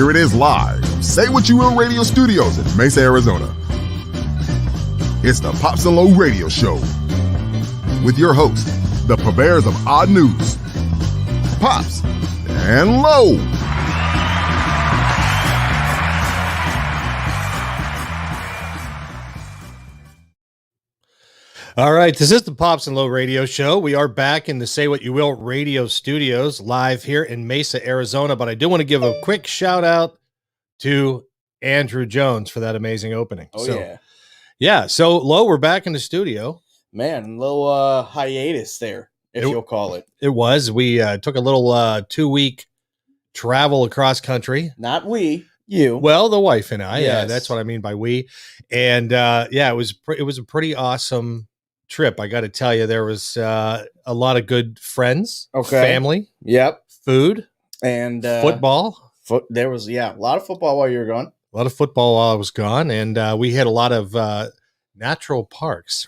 Here it is live. Say What You Will Radio Studios in Mesa, Arizona. It's the Pops and Low Radio Show with your hosts, the purveyors of odd news, Pops and Low. All right, this is the Pops and Low Radio Show. We are back in the Say What You Will Radio Studios live here in Mesa, Arizona. But I do want to give a quick shout out to Andrew Jones for that amazing opening. Yeah. So Low, we're back in the studio. Man, a little hiatus there, if you'll call it. It was. We took a little 2-week travel across country. Not we, you. Well, the wife and I. Yes. Yeah, that's what I mean by we. And it was a pretty awesome trip. I got to tell you, there was a lot of good friends, family, food, and football. There was a lot of football while you were gone. A lot of football while I was gone, and we had a lot of national parks.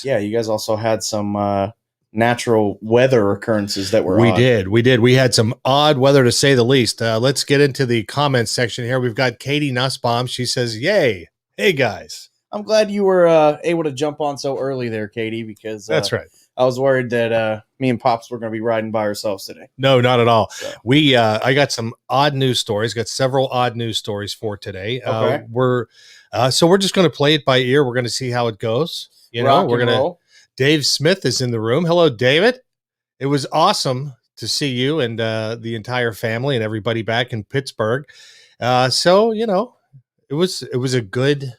Yeah, you guys also had some natural weather occurrences that were We odd. did. We had some odd weather, to say the least. Let's get into the comments section here. We've got Katie Nussbaum. She says, "Yay! Hey guys." I'm glad you were able to jump on so early there, Katie, because That's right. I was worried that me and Pops were going to be riding by ourselves today. No, not at all. So. I got some odd news stories. Got several odd news stories for today. Okay. We're just going to play it by ear. We're going to see how it goes. Dave Smith is in the room. Hello, David. It was awesome to see you and the entire family and everybody back in Pittsburgh. It was a good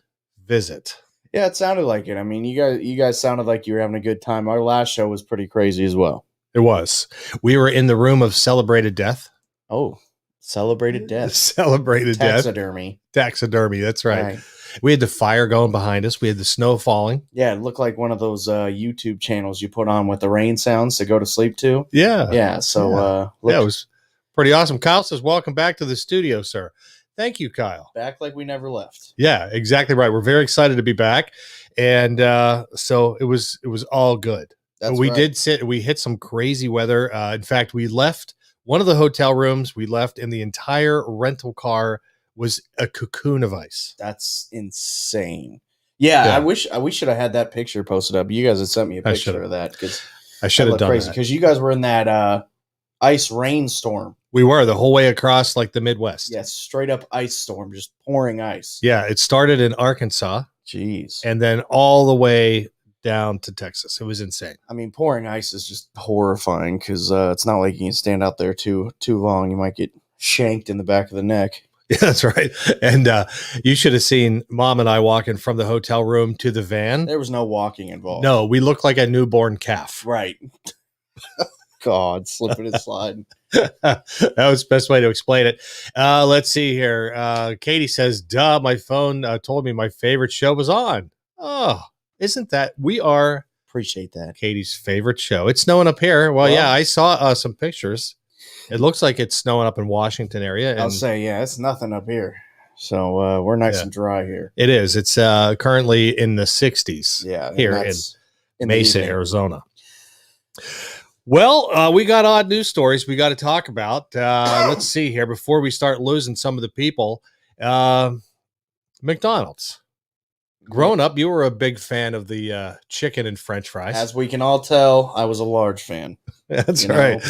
visit. Yeah, it sounded like it. I mean, you guys sounded like you were having a good time. Our last show was pretty crazy as well. It was. We were in the room of celebrated death. Oh, celebrated death. Celebrated Taxidermy. death. Taxidermy. That's right. We had the fire going behind us. We had the snow falling. Yeah, it looked like one of those YouTube channels you put on with the rain sounds to go to sleep to. Yeah. Yeah. So, it was pretty awesome. Kyle says, "Welcome back to the studio, sir." Thank you, Kyle. Back like we never left. Yeah, exactly right. We're very excited to be back. And so it was all good. We hit some crazy weather. In fact, we left one of the hotel rooms and the entire rental car was a cocoon of ice. That's insane. Yeah. We should have had that picture posted up. You guys had sent me a picture of that because I should have done crazy that. because you guys were in that ice rainstorm. We were the whole way across like the Midwest. Yes, straight up ice storm, just pouring ice. Yeah, it started in Arkansas. Jeez. And then all the way down to Texas. It was insane. I mean, pouring ice is just horrifying because it's not like you can stand out there too long. You might get shanked in the back of the neck. Yeah, that's right. And you should have seen Mom and I walking from the hotel room to the van. There was no walking involved. No, we looked like a newborn calf. Right. God, slipping and sliding. That was the best way to explain it. Let's see here. Katie says, "Duh, my phone told me my favorite show was on." Oh, isn't that Appreciate that. Katie's favorite show? It's snowing up here. Well, yeah, I saw some pictures. It looks like it's snowing up in Washington area. I'll say, it's nothing up here. So we're nice and dry here. It is. It's currently in the 60s here in Mesa, Arizona. Well, we got odd news stories we got to talk about. Let's see here before we start losing some of the people. McDonald's. Growing up, you were a big fan of the chicken and French fries. As we can all tell, I was a large fan. That's right.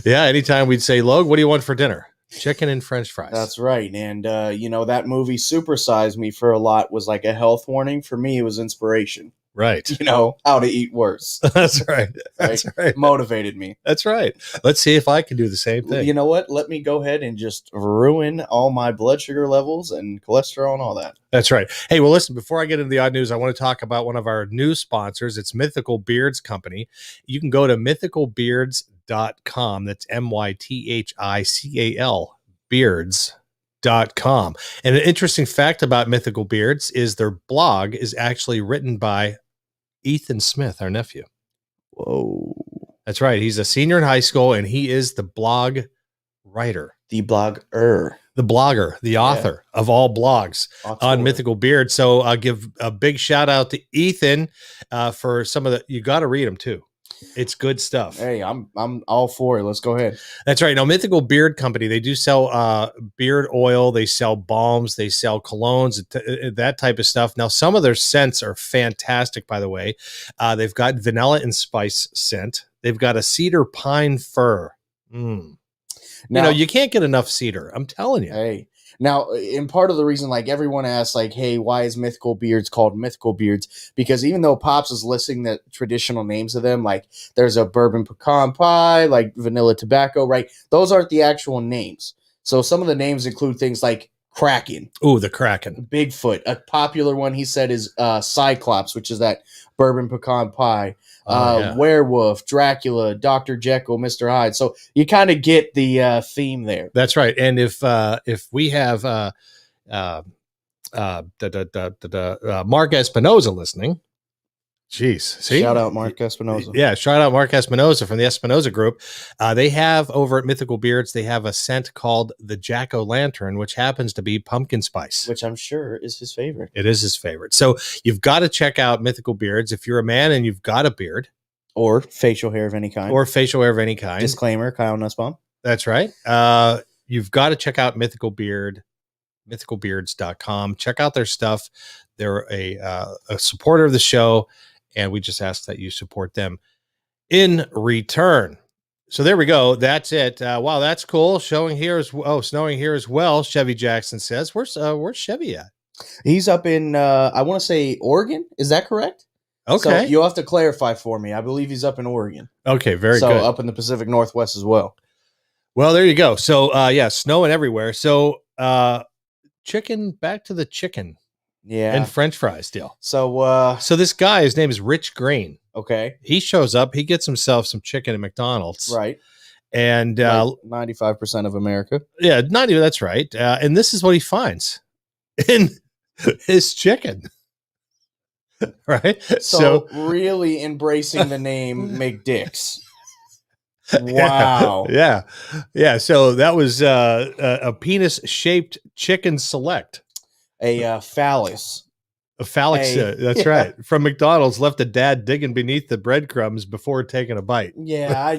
Yeah, anytime we'd say, "Logue, what do you want for dinner?" Chicken and French fries. That's right. And, that movie Super Size Me for a lot was like a health warning. For me, it was inspiration. Right. How to eat worse. That's right. That's right. Motivated me. That's right. Let's see if I can do the same thing. You know what? Let me go ahead and just ruin all my blood sugar levels and cholesterol and all that. That's right. Hey, well, listen, before I get into the odd news, I want to talk about one of our new sponsors. It's Mythical Beards Company. You can go to mythicalbeards.com. That's MYTHICAL beards.com. And an interesting fact about Mythical Beards is their blog is actually written by Ethan Smith, our nephew. Whoa. That's right. He's a senior in high school, and he is the blog writer. The blogger. The blogger, the author of all blogs on Mythical Beard. So I'll give a big shout out to Ethan for some of the, you got to read them too. It's good stuff. Hey, I'm all for it. Let's go ahead. That's right. Now, Mythical Beard Company, they do sell beard oil. They sell balms. They sell colognes, that type of stuff. Now, some of their scents are fantastic, by the way. They've got vanilla and spice scent. They've got a cedar pine fir. Now, you can't get enough cedar. I'm telling you. Hey. Now, and part of the reason, like, everyone asks, like, hey, why is Mythical Beards called Mythical Beards? Because even though Pops is listing the traditional names of them, like, there's a bourbon pecan pie, like vanilla tobacco, right? Those aren't the actual names. So some of the names include things like Kraken. Ooh, the Kraken. Bigfoot. A popular one, he said, is Cyclops, which is that bourbon pecan pie. Werewolf, Dracula, Dr. Jekyll, Mr. Hyde. So you kind of get the theme there. That's right. And if we have Mark Espinoza listening, jeez, see, shout out Mark Espinoza. Yeah, shout out Mark Espinoza from the Espinoza Group. They have over at Mythical Beards, they have a scent called the Jack-o'-lantern, which happens to be pumpkin spice, which I'm sure is his favorite. It is his favorite. So you've got to check out Mythical Beards if you're a man and you've got a beard or facial hair of any kind. Disclaimer: Kyle Nussbaum. That's right. You've got to check out Mythical Beard, mythicalbeards.com. Check out their stuff. They're a supporter of the show, and we just ask that you support them in return. So there we go. That's it. Wow, that's cool. Snowing here as well. Chevy Jackson says, "Where's Chevy at?" He's up in I want to say Oregon. Is that correct? Okay. So you'll have to clarify for me. I believe he's up in Oregon. Okay, very good. So up in the Pacific Northwest as well. Well, there you go. So snowing everywhere. So chicken, back to the chicken. Yeah. And French fries deal. So this guy, his name is Rich Green. Okay. He shows up, he gets himself some chicken at McDonald's. Right. And 95% of America. Yeah, 90, that's right. And this is what he finds in his chicken. Right? So really embracing the name McDicks. Wow. Yeah. So that was a penis-shaped chicken select. A phallus. A phallic. That's right. From McDonald's, left a dad digging beneath the breadcrumbs before taking a bite. Yeah,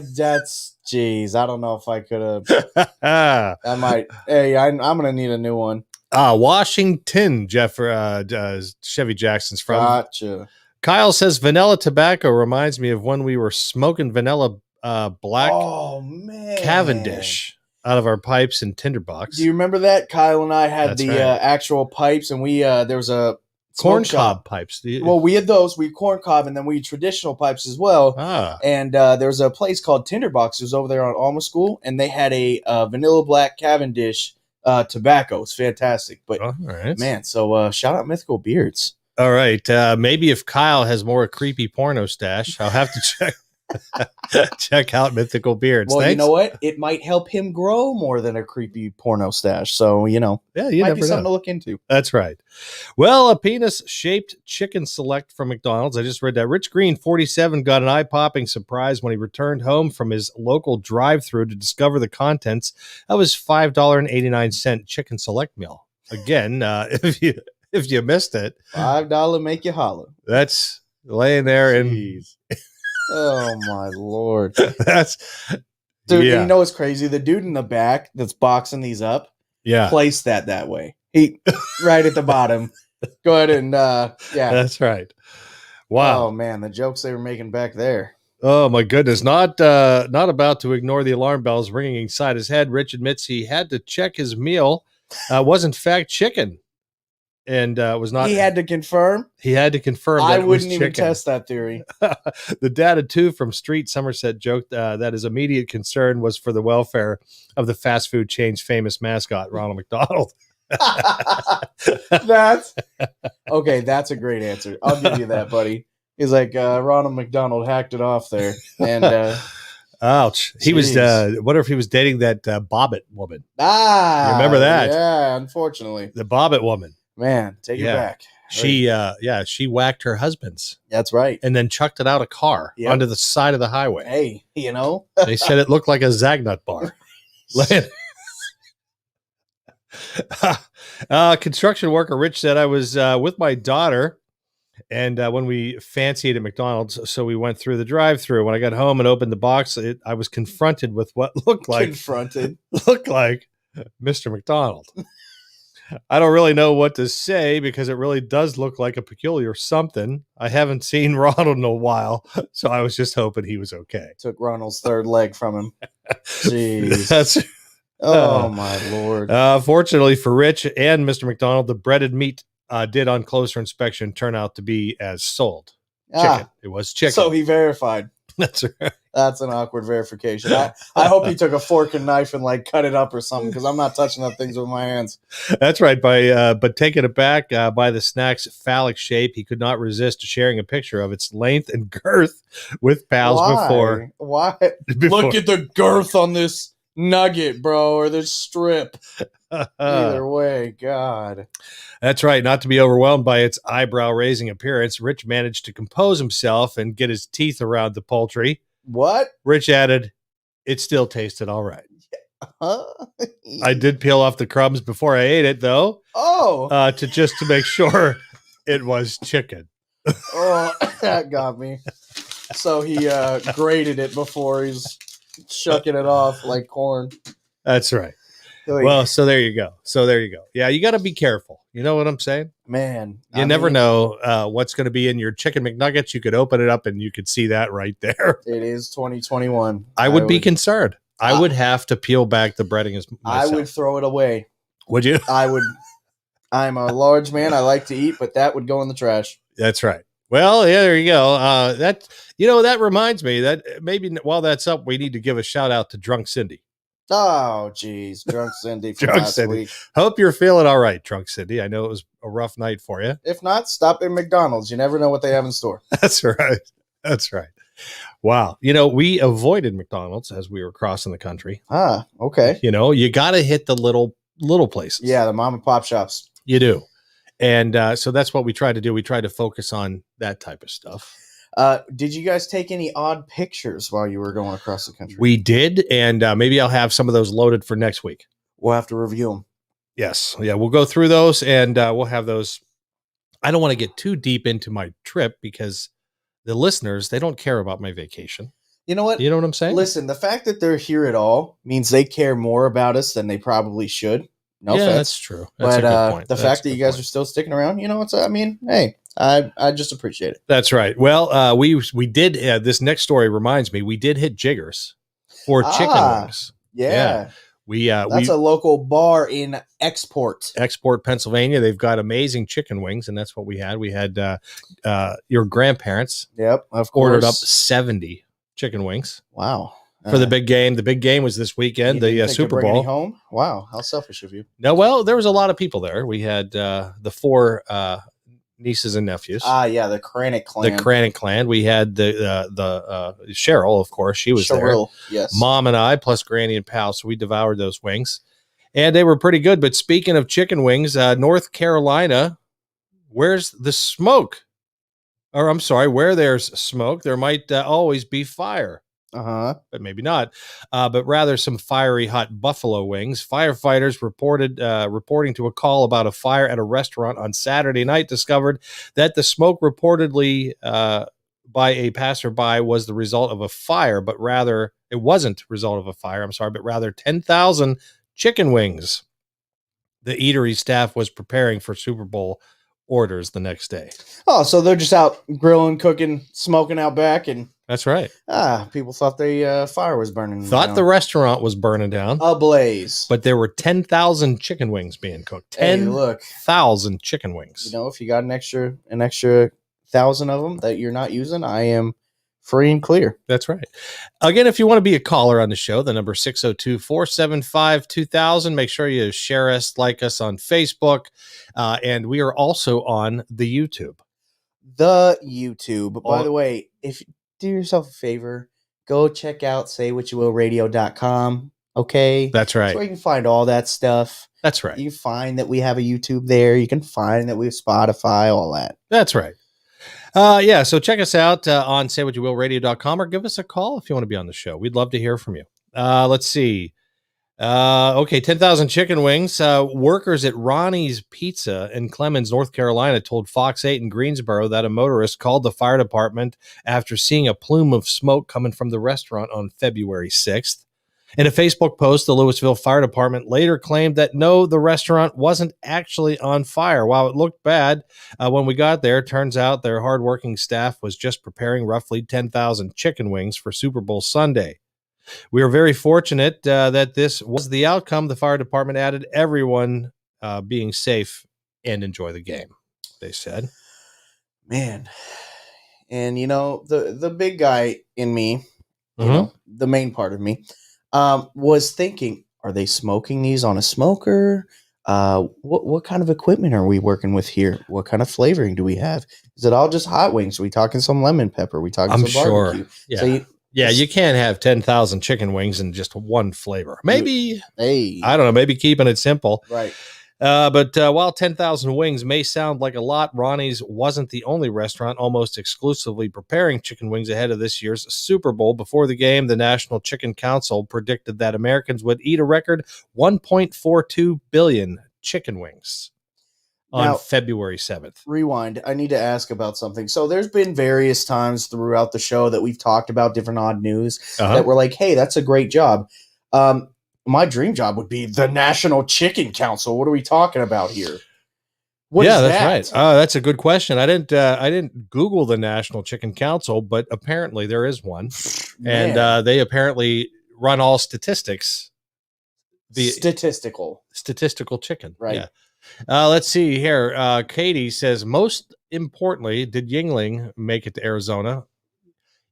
geez. I don't know if I could have. I might. Hey, I'm going to need a new one. Washington, Chevy Jackson's from. Gotcha. Kyle says vanilla tobacco reminds me of when we were smoking vanilla black Cavendish out of our pipes and tinderbox. Do you remember that? Kyle and I had actual pipes, and we there was a corn cob pipes. Well, we had those. We had corn cob, and then we had traditional pipes as well. And there was a place called Tinderbox. It was over there on Alma School, and they had a vanilla black Cavendish tobacco. It's fantastic. But man, so shout out Mythical Beards. All right, maybe if Kyle has more creepy porno stash, I'll have to check out Mythical Beards. Well, Thanks. You know what? It might help him grow more than a creepy porno stash. So you might be something to look into. That's right. Well, a penis-shaped chicken select from McDonald's. I just read that. Rich Green, 47, got an eye-popping surprise when he returned home from his local drive-thru to discover the contents of his $5.89 chicken select meal. Again, if you missed it, $5 make you holler. That's laying there and. Oh my Lord. That's dude, you know what's crazy? The dude in the back that's boxing these up, placed that way. He right at the bottom. Go ahead and That's right. Wow. Oh man, the jokes they were making back there. Oh my goodness. Not about to ignore the alarm bells ringing inside his head. Rich admits he had to check his meal. Was in fact chicken. And was not. He had to confirm. I wouldn't even test that theory. The data too from Street Somerset joked that his immediate concern was for the welfare of the fast food chain's famous mascot, Ronald McDonald. That's okay. That's a great answer. I'll give you that, buddy. He's like Ronald McDonald hacked it off there, and ouch. He was. Wonder if he was dating that Bobbit woman. You remember that? Yeah, unfortunately, the Bobbit woman. Man, take it back. She whacked her husband's. That's right. And then chucked it out a car onto the side of the highway. Hey, they said it looked like a Zagnut bar. Construction worker Rich said, I was with my daughter And when we fancied at McDonald's, so we went through the drive-through. When I got home and opened the box, I was confronted with what looked like Mr. McDonald. I don't really know what to say because it really does look like a peculiar something. I haven't seen Ronald in a while, so I was just hoping he was okay. Took Ronald's third leg from him. Jeez. That's Oh my Lord. Fortunately for Rich and Mr. McDonald, the breaded meat did on closer inspection turn out to be as sold. Chicken. It was chicken. So he verified. That's right. That's an awkward verification. I hope he took a fork and knife and like cut it up or something, because I'm not touching up things with my hands. That's right. But taking it back by the snack's phallic shape, he could not resist sharing a picture of its length and girth with pals before. Why? Look at the girth on this nugget, bro, or this strip. Either way, God. That's right. Not to be overwhelmed by its eyebrow-raising appearance, Rich managed to compose himself and get his teeth around the poultry. What? Rich added, "It still tasted all right." Huh? I did peel off the crumbs before I ate it, though. Oh. To make sure it was chicken. Oh, that got me. So he grated it before he's shucking it off like corn. That's right. Well, so there you go. Yeah, you got to be careful. You know what I'm saying? Man. You never know what's going to be in your chicken McNuggets. You could open it up and you could see that right there. It is 2021. I would be concerned. I would have to peel back the breading myself. I would throw it away. Would you? I would. I'm a large man. I like to eat, but that would go in the trash. That's right. Well, yeah, there you go. That reminds me that maybe while that's up, we need to give a shout out to Drunk Cindy. Oh, geez. Drunk Cindy from Drunk last Cindy. week. Hope you're feeling all right, Drunk Cindy. I know it was a rough night for you. If not, stop at McDonald's. You never know what they have in store. That's right. That's right. Wow. We avoided McDonald's as we were crossing the country. Ah, okay. You got to hit the little places. Yeah, the mom and pop shops. You do. And so that's what we try to do. We try to focus on that type of stuff. Did you guys take any odd pictures while you were going across the country? We did. And maybe I'll have some of those loaded for next week. We'll have to review them. Yes. Yeah. We'll go through those and we'll have those. I don't want to get too deep into my trip because the listeners, they don't care about my vacation. You know what? You know what I'm saying? Listen, the fact that they're here at all means they care more about us than they probably should. No offense. That's true. That's a good point. The fact that you guys are still sticking around, hey, I just appreciate it. That's right. Well, we did. This next story reminds me, we did hit Jiggers for chicken wings. Yeah. That's a local bar in Export, Pennsylvania. They've got amazing chicken wings, and that's what we had. We had your grandparents. Yep, of course. Ordered up 70 chicken wings. Wow. For the big game. The big game was this weekend, the Super Bowl. Home? Wow, how selfish of you. No, well, there was a lot of people there. We had the 4 nieces and nephews. Yeah, the Cranick clan. The Cranick clan. We had the Cheryl, of course. She was Cheryl, there. Yes. Mom and I, plus Granny and Pal. So we devoured those wings. And they were pretty good. But speaking of chicken wings, North Carolina, where's the smoke? Or I'm sorry, where there's smoke, there might always be fire. But maybe not. But rather some fiery hot buffalo wings. Firefighters reporting to a call about a fire at a restaurant on Saturday night discovered that the smoke reportedly by a passerby was the result of a fire, but rather it wasn't the result of a fire. But rather 10,000 chicken wings. The eatery staff was preparing for Super Bowl orders the next day. Oh, so they're just out grilling, cooking, smoking out back, and that's right. People thought the fire was burning. Thought the restaurant was burning down, ablaze. But there were 10,000 chicken wings being cooked. 10,000 chicken wings. If you got an extra 1,000 of them that you're not using, I am free and clear. That's right. Again, if you want to be a caller on the show, the number 602-475-2000. Make sure you share us, like us on Facebook, and we are also on the YouTube. By the way, if you do yourself a favor, go check out saywhatyouyouwillradio.com. Okay, that's right. That's where you can find all that stuff. That's right. You find that we have a YouTube there. You can find that we have Spotify, all that. That's right. So check us out on saywhatyouyouwillradio.com or give us a call if you want to be on the show. We'd love to hear from you. Let's see. Okay, 10,000 chicken wings. Workers at Ronnie's Pizza in Clemens, North Carolina, told Fox 8 in Greensboro that a motorist called the fire department after seeing a plume of smoke coming from the restaurant on February 6th. In a Facebook post, the Louisville Fire Department later claimed that no, the restaurant wasn't actually on fire. While it looked bad when we got there, turns out their hardworking staff was just preparing roughly 10,000 chicken wings for Super Bowl Sunday. We are very fortunate that this was the outcome. The fire department added everyone being safe and enjoy the game, they said. Man. And, the big guy in me, the main part of me, was thinking, are they smoking these on a smoker? What kind of equipment are we working with here? What kind of flavoring do we have? Is it all just hot wings? Are we talking some lemon pepper? Are we talking some barbecue? Yeah. So you can't have 10,000 chicken wings in just one flavor. Maybe, I don't know, maybe keeping it simple. Right. But while 10,000 wings may sound like a lot, Ronnie's wasn't the only restaurant almost exclusively preparing chicken wings ahead of this year's Super Bowl. Before the game, the National Chicken Council predicted that Americans would eat a record 1.42 billion chicken wings on February 7th. Rewind. I need to ask about something. So there's been various times throughout the show that we've talked about different odd news that we're like, hey, that's a great job. My dream job would be the National Chicken Council. What are we talking about here? That's right. That's a good question. I didn't Google the National Chicken Council, but apparently there is one, and they apparently run all statistics. The statistical chicken, right? Yeah. Let's see here. Katie says, most importantly, did Yuengling make it to Arizona?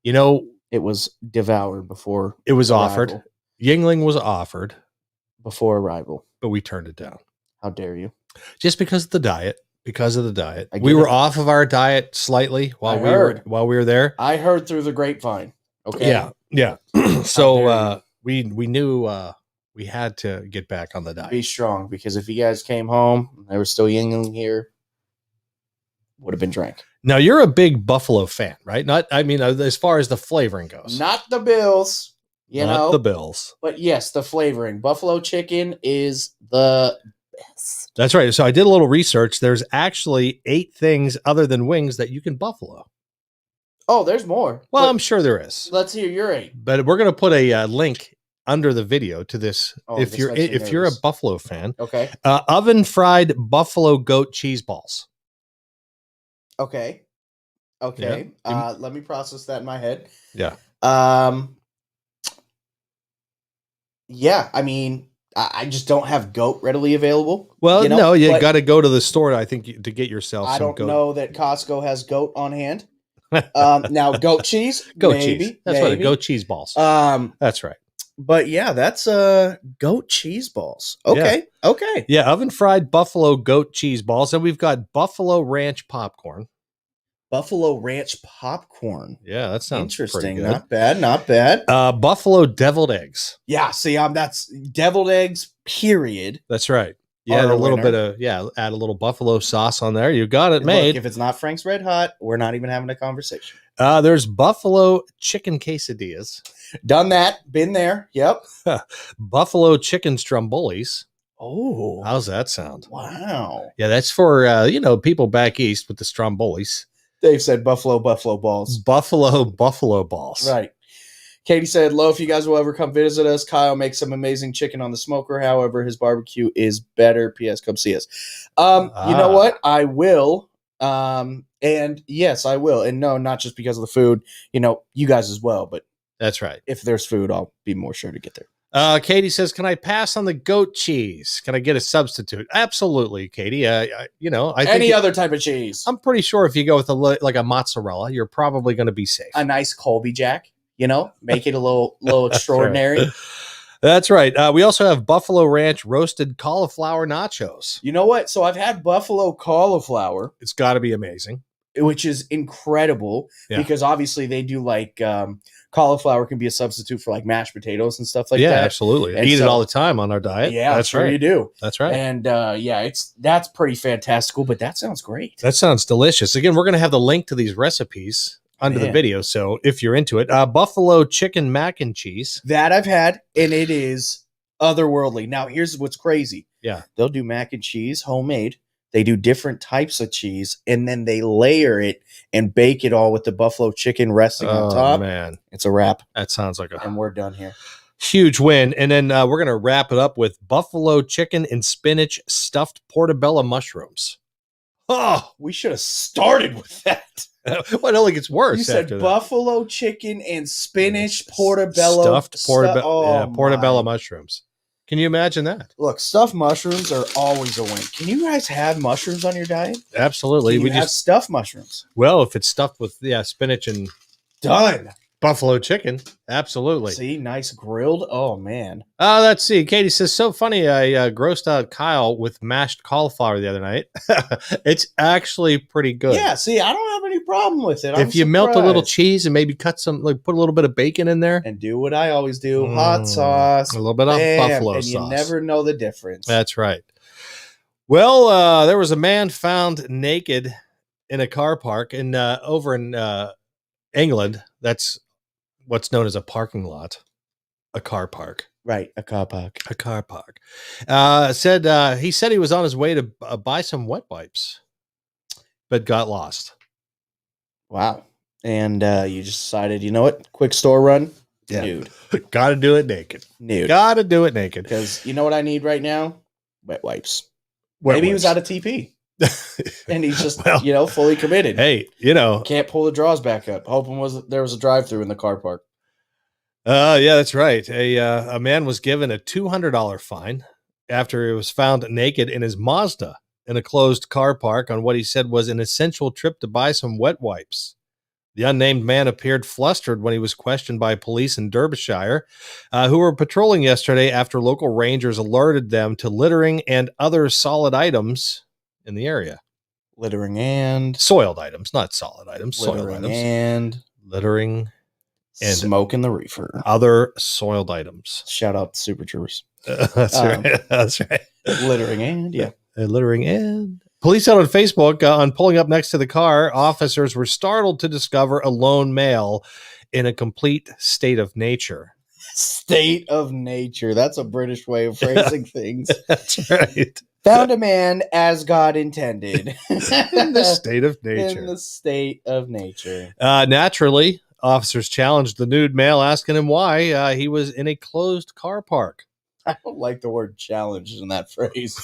It was devoured before it was arrival. offered. Yuengling was offered before arrival, but we turned it down. How dare you? Just because of the diet. We were off of our diet slightly while we were there. I heard through the grapevine. Okay. Yeah. So we knew we had to get back on the diet. Be strong, because if you guys came home and there was still Yuengling here, would have been drank. Now you're a big Buffalo fan, right? As far as the flavoring goes. Not the Bills. Not the Bills. But yes, the flavoring. Buffalo chicken is the best. That's right. So I did a little research. There's actually 8 things other than wings that you can buffalo. Oh, there's more. Well, I'm sure there is. Let's hear your 8. But we're going to put a link under the video to this. If you're a Buffalo fan. Okay. Oven fried buffalo goat cheese balls. Okay. Yeah. Let me process that in my head. Yeah. Yeah, I just don't have goat readily available. Well, no, you got to go to the store, I think, to get yourself some goat. I don't know that Costco has goat on hand. Now, goat cheese? Cheese. That's what goat cheese balls. That's right. But yeah, that's goat cheese balls. Okay. Yeah. Okay. Yeah, oven fried buffalo goat cheese balls. And we've got Buffalo Ranch popcorn. Buffalo Ranch popcorn. Yeah, that sounds interesting. Pretty good. Not bad. Buffalo deviled eggs. Yeah, see, that's deviled eggs, period. That's right. You add a little bit of, add a little buffalo sauce on there. You got it made. Look, if it's not Frank's Red Hot, we're not even having a conversation. There's buffalo chicken quesadillas. Done that. Been there. Yep. Buffalo chicken strombolis. Oh. How's that sound? Wow. Yeah, that's for, people back east with the strombolis. Dave said buffalo balls. Buffalo balls. Right. Katie said, "Lo, if you guys will ever come visit us, Kyle makes some amazing chicken on the smoker. However, his barbecue is better. P.S. Come see us." You know what? I will. And yes, I will. And no, not just because of the food. You guys as well. But that's right. If there's food, I'll be more sure to get there. Katie says, "Can I pass on the goat cheese? Can I get a substitute?" Absolutely, Katie. I think any other type of cheese. I'm pretty sure if you go with a mozzarella, you're probably going to be safe. A nice Colby Jack, make it a little extraordinary. Right. That's right. We also have Buffalo Ranch roasted cauliflower nachos. You know what? So I've had buffalo cauliflower. It's got to be amazing. Which is incredible because obviously they do cauliflower can be a substitute for mashed potatoes and stuff like that. Yeah, absolutely. Eat it all the time on our diet. Yeah, that's right. You do. That's right. And that's pretty fantastical, but that sounds great. That sounds delicious. Again, we're going to have the link to these recipes under the video. So if you're into it, buffalo chicken mac and cheese. That I've had, and it is otherworldly. Now, here's what's crazy. Yeah. They'll do mac and cheese, homemade. They do different types of cheese, and then they layer it and bake it all with the buffalo chicken resting on top. Man, it's a wrap. That sounds like And we're done here. huge win. And then we're going to wrap it up with buffalo chicken and spinach stuffed portobello mushrooms. Oh, We should have started with that. well, it only gets worse. You said after that. buffalo chicken and spinach portobello. Stuffed portobello portobello mushrooms. Can you imagine that? Look, stuffed mushrooms are always a win. Can you guys have mushrooms on your diet? Absolutely. Can you have stuffed mushrooms? Well, if it's stuffed with spinach and Done. buffalo chicken, absolutely. See, nice grilled. Oh man. Let's see. Katie says, so funny. I grossed out Kyle with mashed cauliflower the other night. It's actually pretty good. Yeah. See, I don't have any problem with it. If you melt a little cheese and maybe cut some, like put a little bit of bacon in there, and do what I always do, hot sauce, a little bit of buffalo and sauce. you never know the difference. That's right. Well, there was a man found naked in a car park over in England. That's what's known as a parking lot, a car park. Right, a car park. A car park. He said he was on his way to buy some wet wipes, but got lost. Wow. And you just decided, you know what? Quick store run. Yeah. Nude. Got to do it naked. Nude. Got to do it naked. Because you know what I need right now? Wet wipes. Wet Maybe he wipes. was out of TP. And he's just, Well, fully committed. Hey, Can't pull the drawers back up. Hoping there was a drive-through in the car park. Yeah, that's right. A man was given a $200 fine after he was found naked in his Mazda in a closed car park on what he said was an essential trip to buy some wet wipes. The unnamed man appeared flustered when he was questioned by police in Derbyshire, who were patrolling yesterday after local rangers alerted them to littering and other solid items in the area. Littering and Soiled items, not solid items. Soiled littering items. and Littering and smoking the reefer. other soiled items. Shout out to Super Troopers. That's right. That's right. Littering and Littering and police out on Facebook on pulling up next to the car. Officers were startled to discover a lone male in a complete state of nature. State of nature. That's a British way of phrasing things. That's right. Found a man as God intended. In the state of nature. In the state of nature. Naturally, officers challenged the nude male, asking him why he was in a closed car park. I don't like the word challenge in that phrase.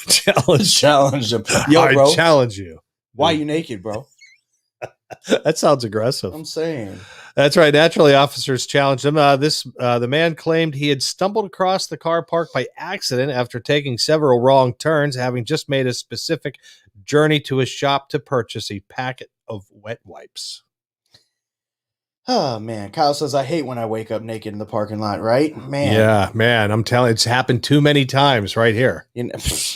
Challenge him. Yo, bro. I challenge you. Why you naked, bro? That sounds aggressive. I'm saying. That's right. Naturally, officers challenged him. The man claimed he had stumbled across the car park by accident after taking several wrong turns, having just made a specific journey to a shop to purchase a packet of wet wipes. Oh, man. Kyle says, I hate when I wake up naked in the parking lot, right? Man. Yeah, man. I'm telling you, it's happened too many times right here. You know,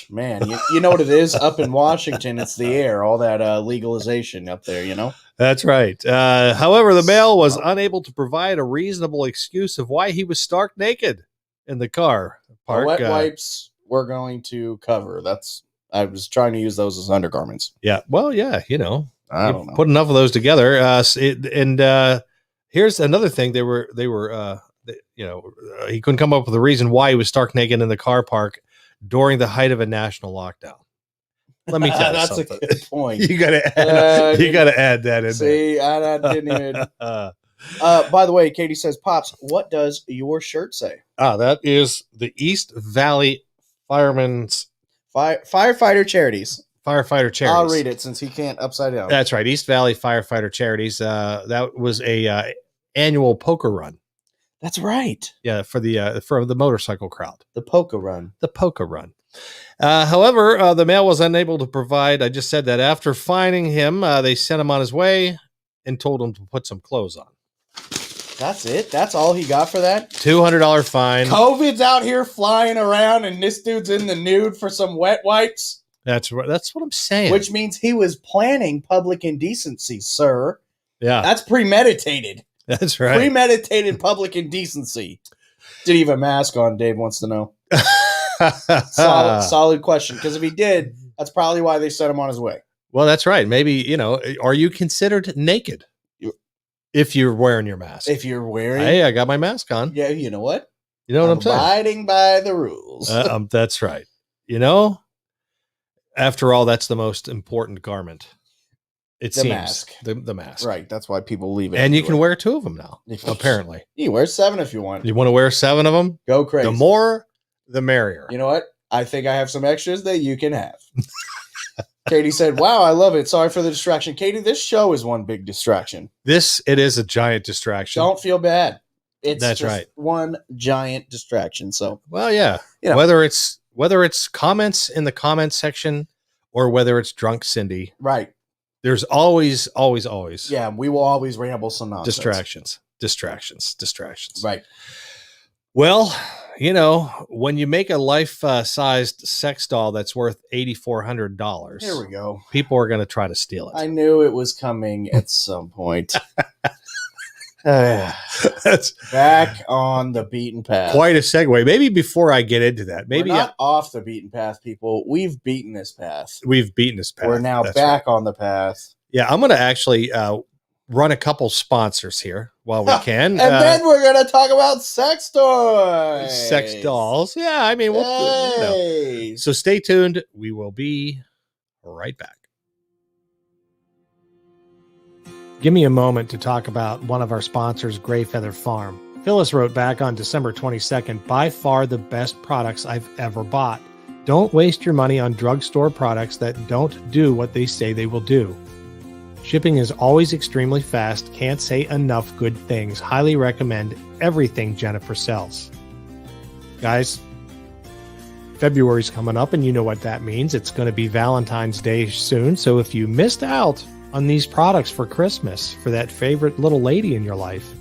man, you know what it is? Up in Washington, it's the air, all that legalization up there, you know? That's right. However, the male was unable to provide a reasonable excuse of why he was stark naked in the car park. Wet wipes we're going to cover. I was trying to use those as undergarments. Yeah. Well, yeah, I don't know. Put enough of those together. Here's another thing. He couldn't come up with a reason why he was stark naked in the car park during the height of a national lockdown. Let me tell you That's something. a good point. You gotta add that in See, I didn't even. By the way, Katie says, Pops, what does your shirt say? That is the East Valley Firemen's Firefighter Charities. Firefighter Charities. I'll read it since he can't upside down. That's right. East Valley Firefighter Charities. That was a annual poker run. That's right. Yeah, for the motorcycle crowd. The Polka Run. The poker run. However, the male was unable to provide. I just said that after finding him, they sent him on his way and told him to put some clothes on. That's it. That's all he got for that. $200 fine. COVID's out here flying around, and this dude's in the nude for some wet wipes. That's right. That's what I'm saying. Which means he was planning public indecency, sir. Yeah, That's premeditated. that's right. Premeditated public indecency. Did he have a mask on? Dave wants to know. Solid question. Because if he did, that's probably why they sent him on his way. Well, that's right. Maybe, are you considered naked if you're wearing your mask? If you're wearing, Hey, I got my mask on. yeah, you know what? You know what I'm saying? Abiding by the rules. That's right. You know, after all, that's the most important garment. It The seems mask. the mask. Right. That's why people leave it. And you can everywhere. wear 2 of them now, apparently. You wear 7 if you want. You want to wear 7 of them? Go crazy. The more, the merrier. You know what? I think I have some extras that you can have. Katie said, wow, I love it. Sorry for the distraction. Katie, this show is one big distraction. It is a giant distraction. Don't feel bad. It's That's just right. one giant distraction. So, Well, yeah. You know. Whether it's comments in the comments section or whether it's drunk Cindy, right. there's always Yeah, we will always ramble some nonsense. distractions. Right. Well, you know, when you make a life-sized sex doll that's worth $8,400, Here we go. people are going to try to steal it. I knew it was coming at some point. That's Back on the beaten path. quite a segue. Maybe before I get into that, maybe We're not off the beaten path, people. We've beaten this path. we've beaten this path. We're now That's back on the path. Yeah, I'm going to actually run a couple sponsors here while we can. And then we're going to talk about sex toys. Sex dolls. Yeah, I mean, Hey. so stay tuned. We will be right back. Give me a moment to talk about one of our sponsors, Gray Feather Farm. Phyllis wrote back on December 22nd, by far the best products I've ever bought. Don't waste your money on drugstore products that don't do what they say they will do. Shipping is always extremely fast. Can't say enough good things. Highly recommend everything Jennifer sells. Guys, February's coming up and you know what that means. It's going to be Valentine's Day soon. So if you missed out on these products for Christmas for that favorite little lady in your life,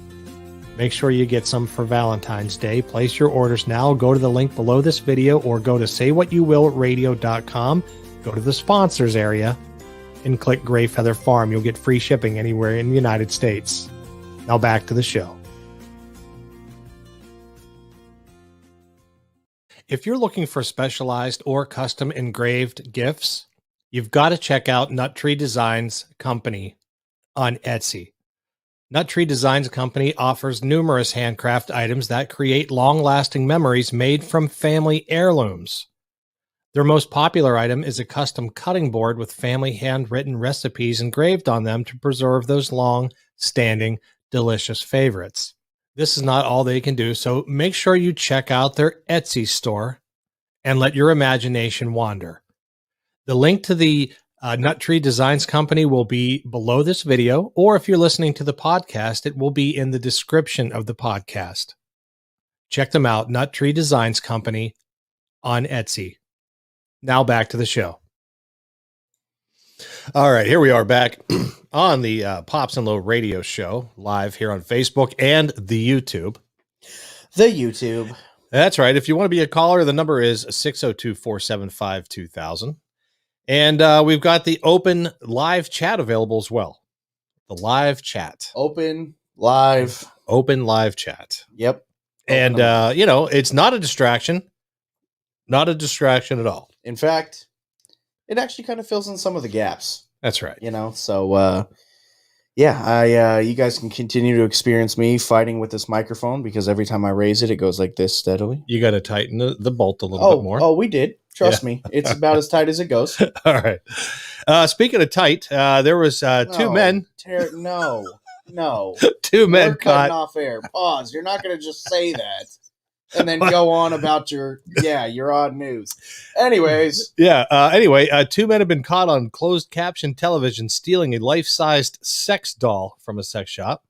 make sure you get some for Valentine's Day. Place your orders now. Go to the link below this video or go to saywhatyouwillradio.com. Go to the sponsors area and click Gray Feather Farm. You'll get free shipping anywhere in the United States. Now back to the show. If you're looking for specialized or custom engraved gifts, you've got to check out Nut Tree Designs Company on Etsy. Nut Tree Designs Company offers numerous handcraft items that create long-lasting memories made from family heirlooms. Their most popular item is a custom cutting board with family handwritten recipes engraved on them to preserve those long-standing, delicious favorites. This is not all they can do, so make sure you check out their Etsy store and let your imagination wander. The link to the Nut Tree Designs Company will be below this video, or if you're listening to the podcast, it will be in the description of the podcast. Check them out, Nut Tree Designs Company on Etsy. Now back to the show. All right, here we are back on the Pops and Low radio show, live here on Facebook and the YouTube. The YouTube. That's right. If you want to be a caller, the number is 602-475-2000. And we've got the open live chat available as well. The live chat. Open, live. Open live chat. Yep. And, you know, it's not a distraction. Not a distraction at all. In fact, it actually kind of fills in some of the gaps. That's right. You know, so you guys can continue to experience me fighting with this microphone because every time I raise it, it goes like this steadily. You got to tighten the bolt a little bit more. Oh, we did. Trust me. It's about as tight as it goes. All right. Speaking of tight, there was two men. No. Two men We're cutting caught. off air. Pause. You're not going to just say that and then go on about your odd news. Anyways. Yeah. Anyway, two men have been caught on closed caption television stealing a life-sized sex doll from a sex shop.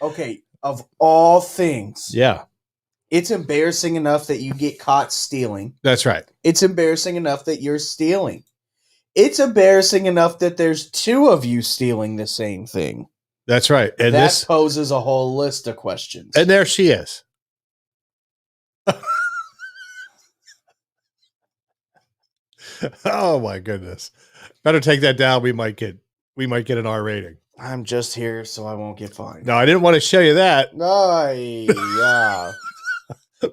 Okay. Of all things. Yeah. It's embarrassing enough that you get caught stealing. That's right. It's embarrassing enough that you're stealing. It's embarrassing enough that there's two of you stealing the same thing. That's right. And that poses a whole list of questions. And there she is. Oh my goodness. Better take that down. We might get an R rating. I'm just here so I won't get fined. No, I didn't want to show you that. Yeah.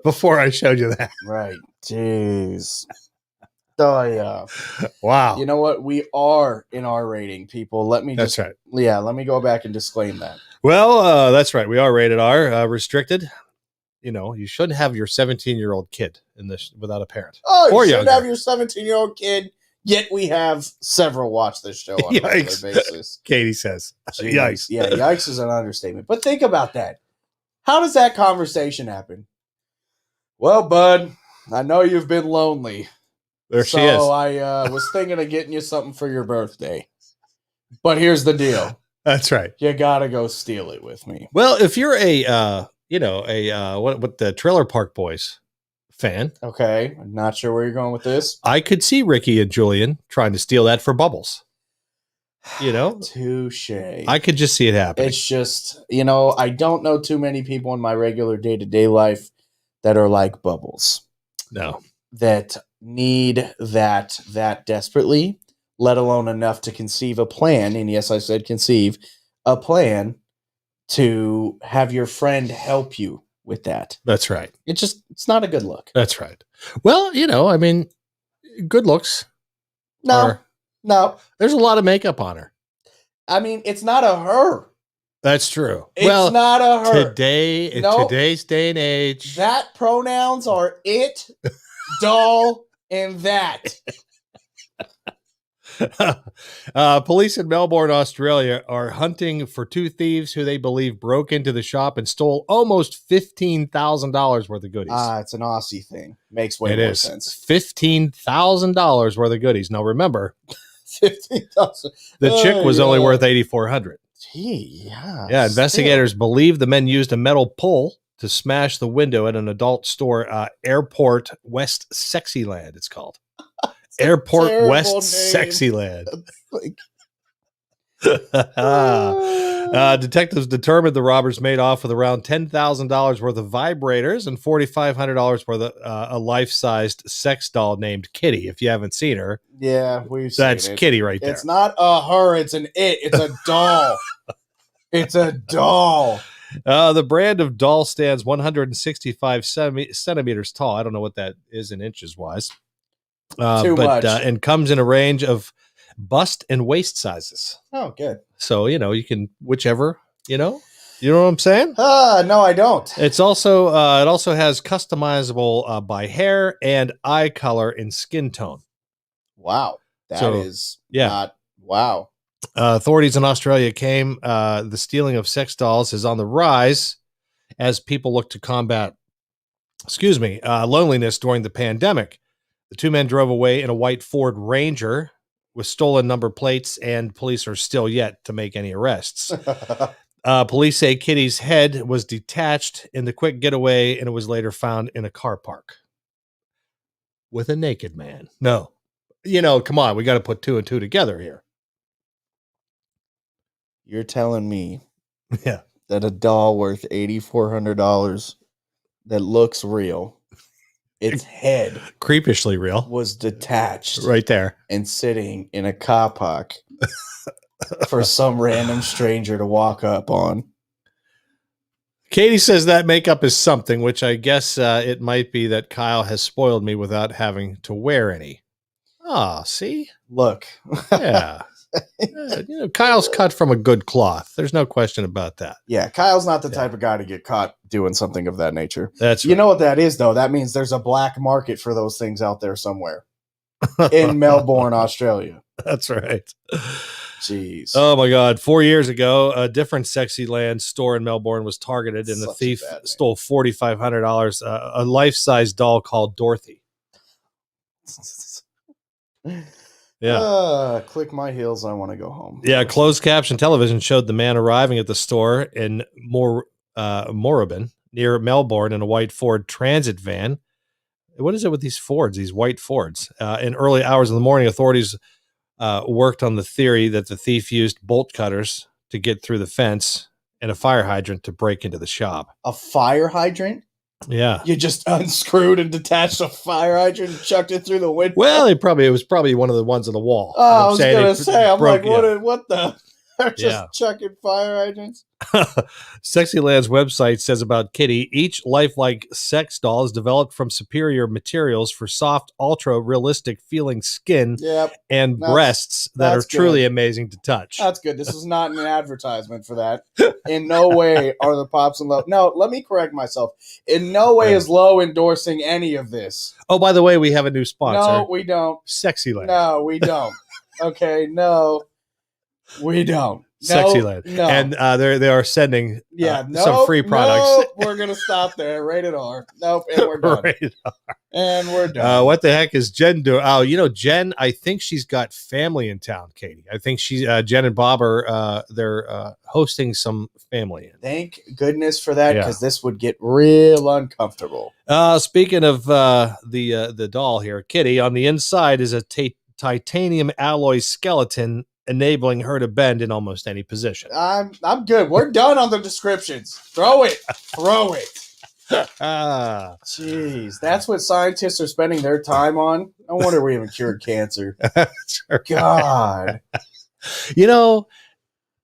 Before I showed you that. Right. Jeez. Oh yeah. Wow. You know what? We are in R rating, people. That's right. Yeah, let me go back and disclaim that. Well, that's right. We are rated R, restricted. you shouldn't have your 17-year-old kid in this without a parent. Oh, Or you should younger. have your 17-year-old kid. Yet we have several watch this show on a regular Yikes. basis. Katie says, Jeez. "Yikes." Yeah, yikes is an understatement. But think about that. How does that conversation happen? Well, bud, I know you've been lonely. There so she is. I was thinking of getting you something for your birthday. But here's the deal. That's right. You gotta go steal it with me. Well, if you're what the Trailer Park Boys fan, Okay. I'm not sure where you're going with this. I could see Ricky and Julian trying to steal that for Bubbles. Touche. I could just see it happening. It's just, I don't know too many people in my regular day-to-day life that are like Bubbles, No. that need that desperately, let alone enough to conceive a plan. And yes, I said conceive a plan to have your friend help you with that. That's right. It's not a good look. That's right. Well, good looks. No. There's a lot of makeup on her. I mean, it's not a her. That's true. It's not a her. In Nope. today's day and age, That pronouns are it, doll, and that. Police in Melbourne, Australia are hunting for two thieves who they believe broke into the shop and stole almost $15,000 worth of goodies. It's an Aussie thing. Makes way more sense. $15,000 worth of goodies. Now remember, 15,000. the chick was only worth $8,400. Gee, yeah. Yeah, investigators believe the men used a metal pole to smash the window at an adult store, Airport West Sexyland, it's called. Airport West Sexyland. Detectives determined the robbers made off with around $10,000 worth of vibrators and $4,500 worth of a life-sized sex doll named Kitty. If you haven't seen her, Yeah, we've seen that's it. Kitty right there. It's not a her, it's an it. It's a doll. It's a doll. The brand of doll stands 165 centimeters tall. I don't know what that is in inches wise. Too much. And comes in a range of bust and waist sizes. Oh, good. So, you can whichever, you know what I'm saying? No, I don't. It's also, it also has customizable by hair and eye color and skin tone. Wow. That is not, wow. Authorities in Australia claim the stealing of sex dolls is on the rise as people look to combat, loneliness during the pandemic. The two men drove away in a white Ford Ranger with stolen number plates, and police are still yet to make any arrests. Police say Kitty's head was detached in the quick getaway, and it was later found in a car park with a naked man. No, come on, we got to put two and two together here. You're telling me Yeah. that a doll worth $8,400 that looks real, its head Creepishly real. was detached Right there. and sitting in a car park for some random stranger to walk up on. Katie says that makeup is something, which I guess it might be that Kyle has spoiled me without having to wear any. Ah, see? Look. Yeah. Kyle's cut from a good cloth. There's no question about that. Yeah, Kyle's not the type of guy to get caught doing something of that nature. That's You know what that is, though? That means there's a black market for those things out there somewhere in Melbourne, Australia. That's right. Jeez. Oh my God. 4 years ago, a different Sexyland store in Melbourne was targeted and the Such a thief bad name. stole $4,500, a life-size doll called Dorothy. Yeah. Click my heels. I want to go home. Yeah. Closed caption television showed the man arriving at the store in Moorabbin near Melbourne in a white Ford Transit van. What is it with these Fords, these white Fords? In early hours of the morning, authorities worked on the theory that the thief used bolt cutters to get through the fence and a fire hydrant to break into the shop. A fire hydrant? Yeah. You just unscrewed and detached a fire hydrant and chucked it through the window? Well, it was probably one of the ones on the wall. Oh, I was saying going it to say, I'm broke, like, what the? They're just Yeah. chucking fire hydrants. Sexyland's website says about Kitty, each lifelike sex doll is developed from superior materials for soft, ultra realistic feeling skin Yep, and That's- breasts that are that's truly good. amazing to touch. that's good. This is not an advertisement for that. In no way are the Pops and Low. No, let me correct myself. In no way Yeah. is Low endorsing any of this. Oh, by the way, we have a new sponsor, No, we don't. Sexyland. No, we don't. Okay, no, we don't. No, Sexyland. No. And they are sending yeah, some free products. Nope, we're gonna stop there. Rated R. Nope, and we're done. Right. And we're done. What the heck is Jen doing? Oh, Jen, I think she's got family in town, Katie. I think Jen and Bob are they're hosting some family in. Thank goodness for that, Yeah. because this would get real uncomfortable. Speaking of the doll here, Kitty, on the inside is a titanium alloy skeleton enabling her to bend in almost any position. I'm good. We're done on the descriptions. Throw it. Throw it. Ah, Jeez, that's what scientists are spending their time on. No wonder we haven't cured cancer. God.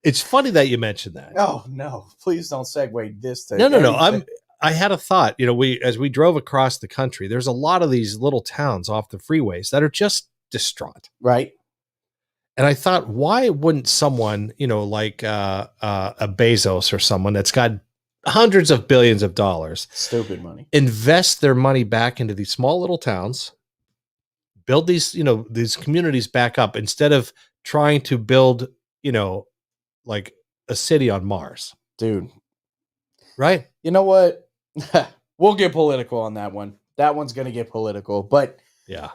It's funny that you mentioned that. Oh no! Please don't segue this to No. anything. I had a thought. As we drove across the country, there's a lot of these little towns off the freeways that are just distraught. right. And I thought, why wouldn't someone, like a Bezos or someone that's got hundreds of billions of dollars, Stupid money. invest their money back into these small little towns, build these communities back up instead of trying to build, like a city on Mars, Dude, right? you know what? We'll get political on that one. That one's going to get political. But, Yeah.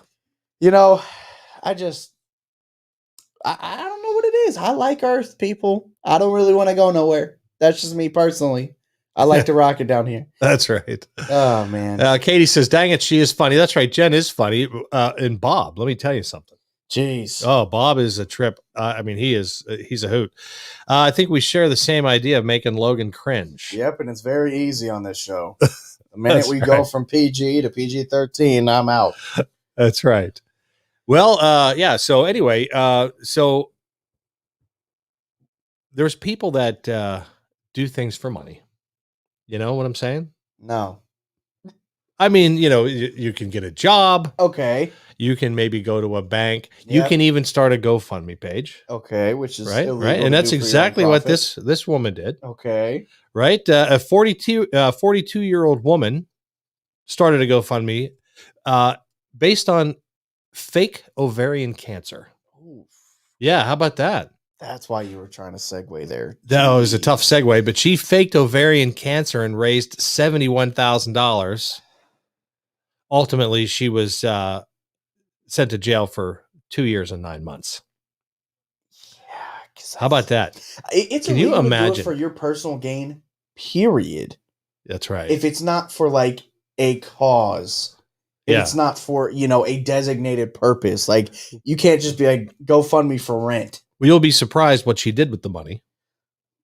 I don't know what it is. I like Earth, people. I don't really want to go nowhere. That's just me personally. I like to rock it down here. That's right. Oh, man. Katie says, dang it, she is funny. That's right. Jen is funny. And Bob, let me tell you something. Jeez. Oh, Bob is a trip. He's a hoot. I think we share the same idea of making Logan cringe. Yep, and it's very easy on this show. The minute That's we go right. from PG to PG-13, I'm out. That's right. Well, yeah. So anyway, so there's people that do things for money. You know what I'm saying? No. I mean, you can get a job. Okay. You can maybe go to a bank. You Yep. can even start a GoFundMe page. Okay, which is Right. illegal Right. to And that's do for your exactly what nonprofit. this woman did. Okay. Right. A 42-year-old woman started a GoFundMe based on fake ovarian cancer. Ooh, Yeah. How about that? that's why you were trying to segue there. That was a Jeez. tough segue, but she faked ovarian cancer and raised $71,000. Ultimately, she was sent to jail for 2 years and 9 months. Yeah, 'cause How about that? It's Can you illegal to do it imagine? for your personal gain? Period. That's right. If it's not for like a cause, if Yeah. it's not for a designated purpose, like you can't just be like GoFundMe for rent. Well, you'll be surprised what she did with the money.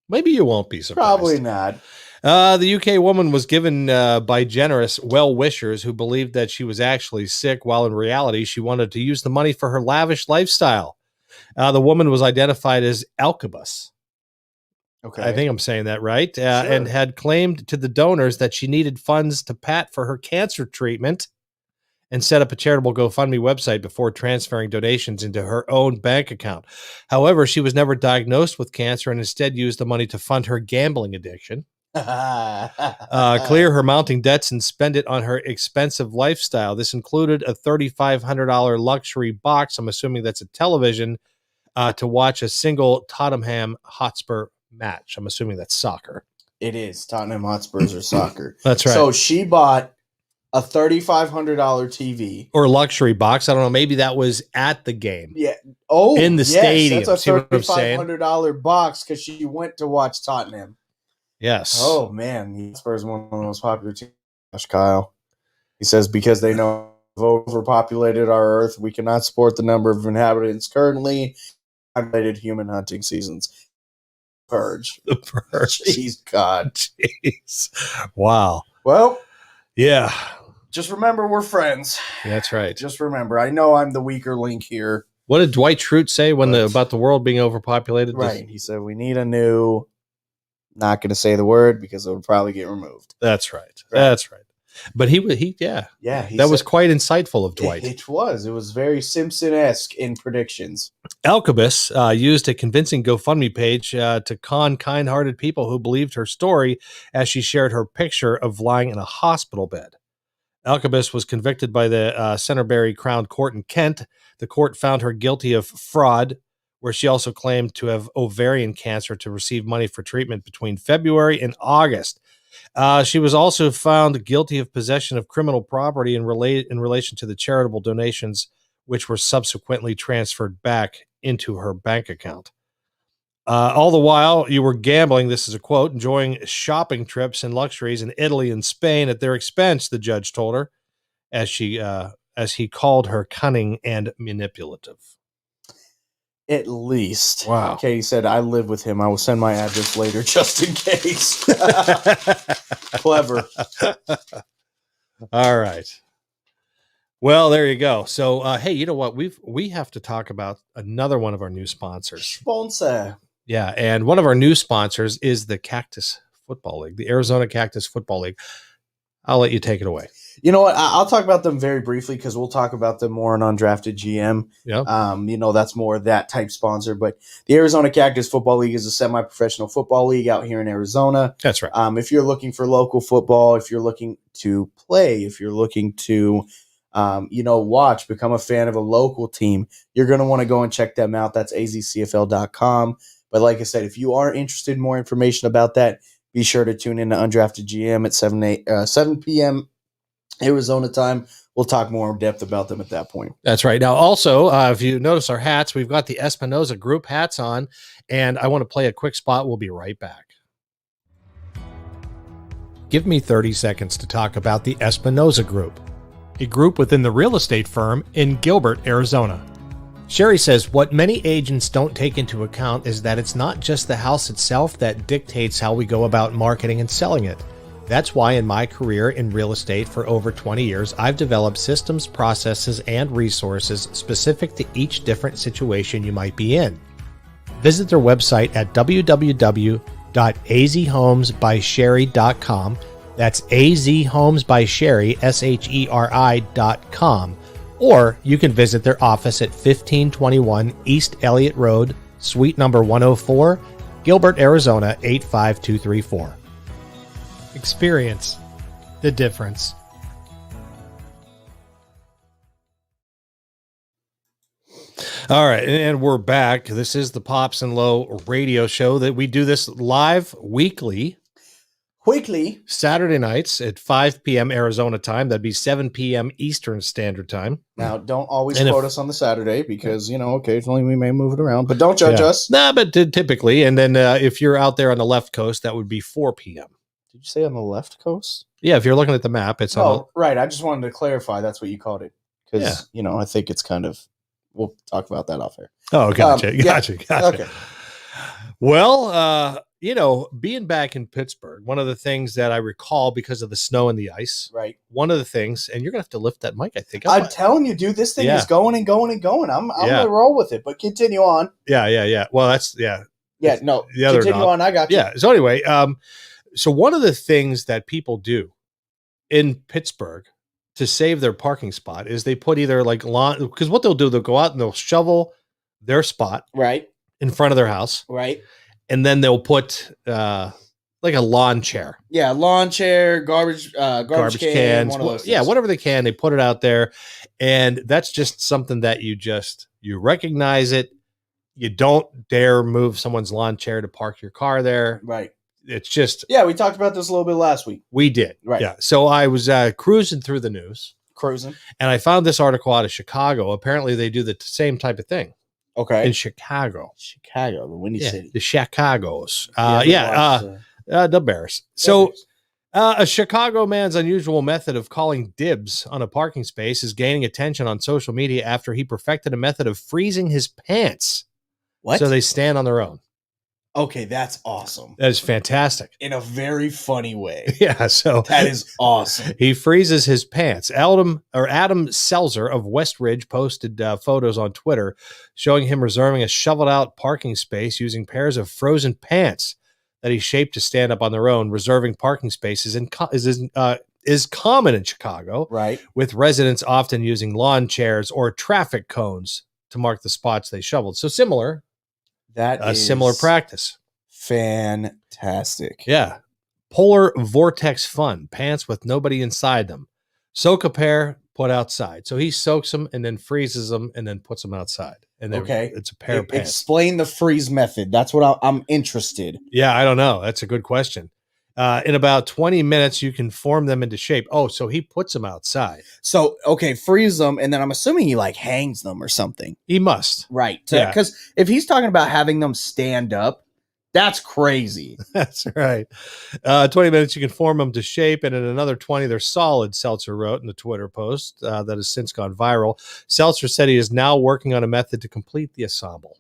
Maybe you won't be surprised. Probably not. The UK woman was given by generous well-wishers who believed that she was actually sick, while in reality, she wanted to use the money for her lavish lifestyle. The woman was identified as Alcabus. Okay. I think I'm saying that right. Sure. And had claimed to the donors that she needed funds to pat for her cancer treatment and set up a charitable GoFundMe website before transferring donations into her own bank account. However, she was never diagnosed with cancer and instead used the money to fund her gambling addiction, clear her mounting debts, and spend it on her expensive lifestyle. This included a $3,500 luxury box. I'm assuming that's a television to watch a single Tottenham Hotspur match. I'm assuming that's soccer. It is. Tottenham Hotspurs or soccer. That's right. So she bought a $3,500 TV. Or luxury box. I don't know. Maybe that was at the game. Yeah. Oh, In the stadium. That's See a what I'm saying? $3,500 box because she went to watch Tottenham. Yes. Oh man, the Spurs are one of the most popular teams. Gosh, Kyle. He says because they know we've overpopulated our Earth, we cannot support the number of inhabitants currently. Populated human hunting seasons. Purge. The Purge. Jeez, God. Jeez. Wow. Well, Yeah. just remember we're friends. That's right. Just remember, I know I'm the weaker link here. What did Dwight Schrute say about the world being overpopulated? Right. He said, we need a new, not going to say the word because it would probably get removed. That's right. That's right. But he Yeah. That was quite insightful of Dwight. It was. It was very Simpson-esque in predictions. Alcabus used a convincing GoFundMe page to con kind-hearted people who believed her story as she shared her picture of lying in a hospital bed. Alcabus was convicted by the Centerbury Crown Court in Kent. The court found her guilty of fraud, where she also claimed to have ovarian cancer to receive money for treatment between February and August. She was also found guilty of possession of criminal property in relation to the charitable donations, which were subsequently transferred back into her bank account. All the while, you were gambling, this is a quote, enjoying shopping trips and luxuries in Italy and Spain at their expense, the judge told her, as he called her cunning and manipulative. At least. Wow. Katie said, I live with him. I will send my address later just in case. Clever. All right. Well, there you go. So, hey, you know what? We have to talk about another one of our new sponsors. Sponsor. Yeah, and one of our new sponsors is the Cactus Football League, the Arizona Cactus Football League. I'll let you take it away. You know what? I'll talk about them very briefly because we'll talk about them more on Undrafted GM. Yeah. That's more that type sponsor. But the Arizona Cactus Football League is a semi-professional football league out here in Arizona. That's right. If you're looking for local football, if you're looking to play, if you're looking to, watch, become a fan of a local team, you're going to want to go and check them out. That's azcfl.com. But like I said, if you are interested in more information about that, be sure to tune in to Undrafted GM at 7 p.m. Arizona time. We'll talk more in depth about them at that point. That's right. Now, also, if you notice our hats, we've got the Espinoza Group hats on, and I want to play a quick spot. We'll be right back. Give me 30 seconds to talk about the Espinoza Group, a group within the real estate firm in Gilbert, Arizona. Sherry says what many agents don't take into account is that it's not just the house itself that dictates how we go about marketing and selling it. That's why in my career in real estate for over 20 years, I've developed systems, processes, and resources specific to each different situation you might be in. Visit their website at www.azhomesbysherry.com. That's azhomesbysherry, SHERI.com. Or you can visit their office at 1521 East Elliott Road, suite number 104, Gilbert, Arizona 85234. Experience the difference. All right, and we're back. This is the Pops and Low radio show that we do this live weekly. Saturday nights at 5 p.m. Arizona time. That'd be 7 p.m. Eastern Standard Time. Now, don't always quote us on the Saturday because, occasionally we may move it around, but don't judge us. Nah, but typically. And then if you're out there on the left coast, that would be 4 p.m. Did you say on the left coast? Yeah, if you're looking at the map, it's on right. I just wanted to clarify that's what you called it because, I think it's kind of, we'll talk about that off air. Oh, gotcha. Gotcha. Okay. Well, being back in Pittsburgh, one of the things that I recall because of the snow and the ice, right? One of the things, and you're gonna have to lift that mic, I think. I'm telling you, dude, this thing is going and going and going. I'm gonna roll with it, but continue on. Yeah. Well, that's no. The other continue on. I got you. Yeah. So anyway, so one of the things that people do in Pittsburgh to save their parking spot is they put either like lawn, because what they'll do, they'll go out and they'll shovel their spot right in front of their house, right. And then they'll put like a lawn chair. Yeah, lawn chair, garbage can, one of those things. Whatever they can, they put it out there. And that's just something that you recognize it. You don't dare move someone's lawn chair to park your car there. Right. It's just... Yeah, we talked about this a little bit last week. We did. Right. Yeah. So I was cruising through the news. And I found this article out of Chicago. Apparently they do the same type of thing. Okay. In Chicago, the Windy City, the Chicagos, the Bears. So, a Chicago man's unusual method of calling dibs on a parking space is gaining attention on social media after he perfected a method of freezing his pants. What? So they stand on their own. Okay, that's awesome. That is fantastic. In a very funny way. Yeah, so That is awesome. he freezes his pants. Adam Selzer of West Ridge posted photos on Twitter showing him reserving a shoveled out parking space using pairs of frozen pants that he shaped to stand up on their own. Reserving parking spaces is common in Chicago, Right. with residents often using lawn chairs or traffic cones to mark the spots they shoveled. So similar practice. Fantastic. Yeah. Polar Vortex Fun, pants with nobody inside them. Soak a pair, put outside. So he soaks them and then freezes them and then puts them outside. And then it's a pair of pants. Explain the freeze method. That's what I'm interested. Yeah, I don't know. That's a good question. In about 20 minutes, you can form them into shape. Oh, so he puts them outside. So, okay, freeze them, and then I'm assuming he like hangs them or something. He must. Right. Yeah. Because if he's talking about having them stand up, that's crazy. That's right. 20 minutes, you can form them to shape, and in another 20, they're solid, Seltzer wrote in the Twitter post that has since gone viral. Seltzer said he is now working on a method to complete the ensemble.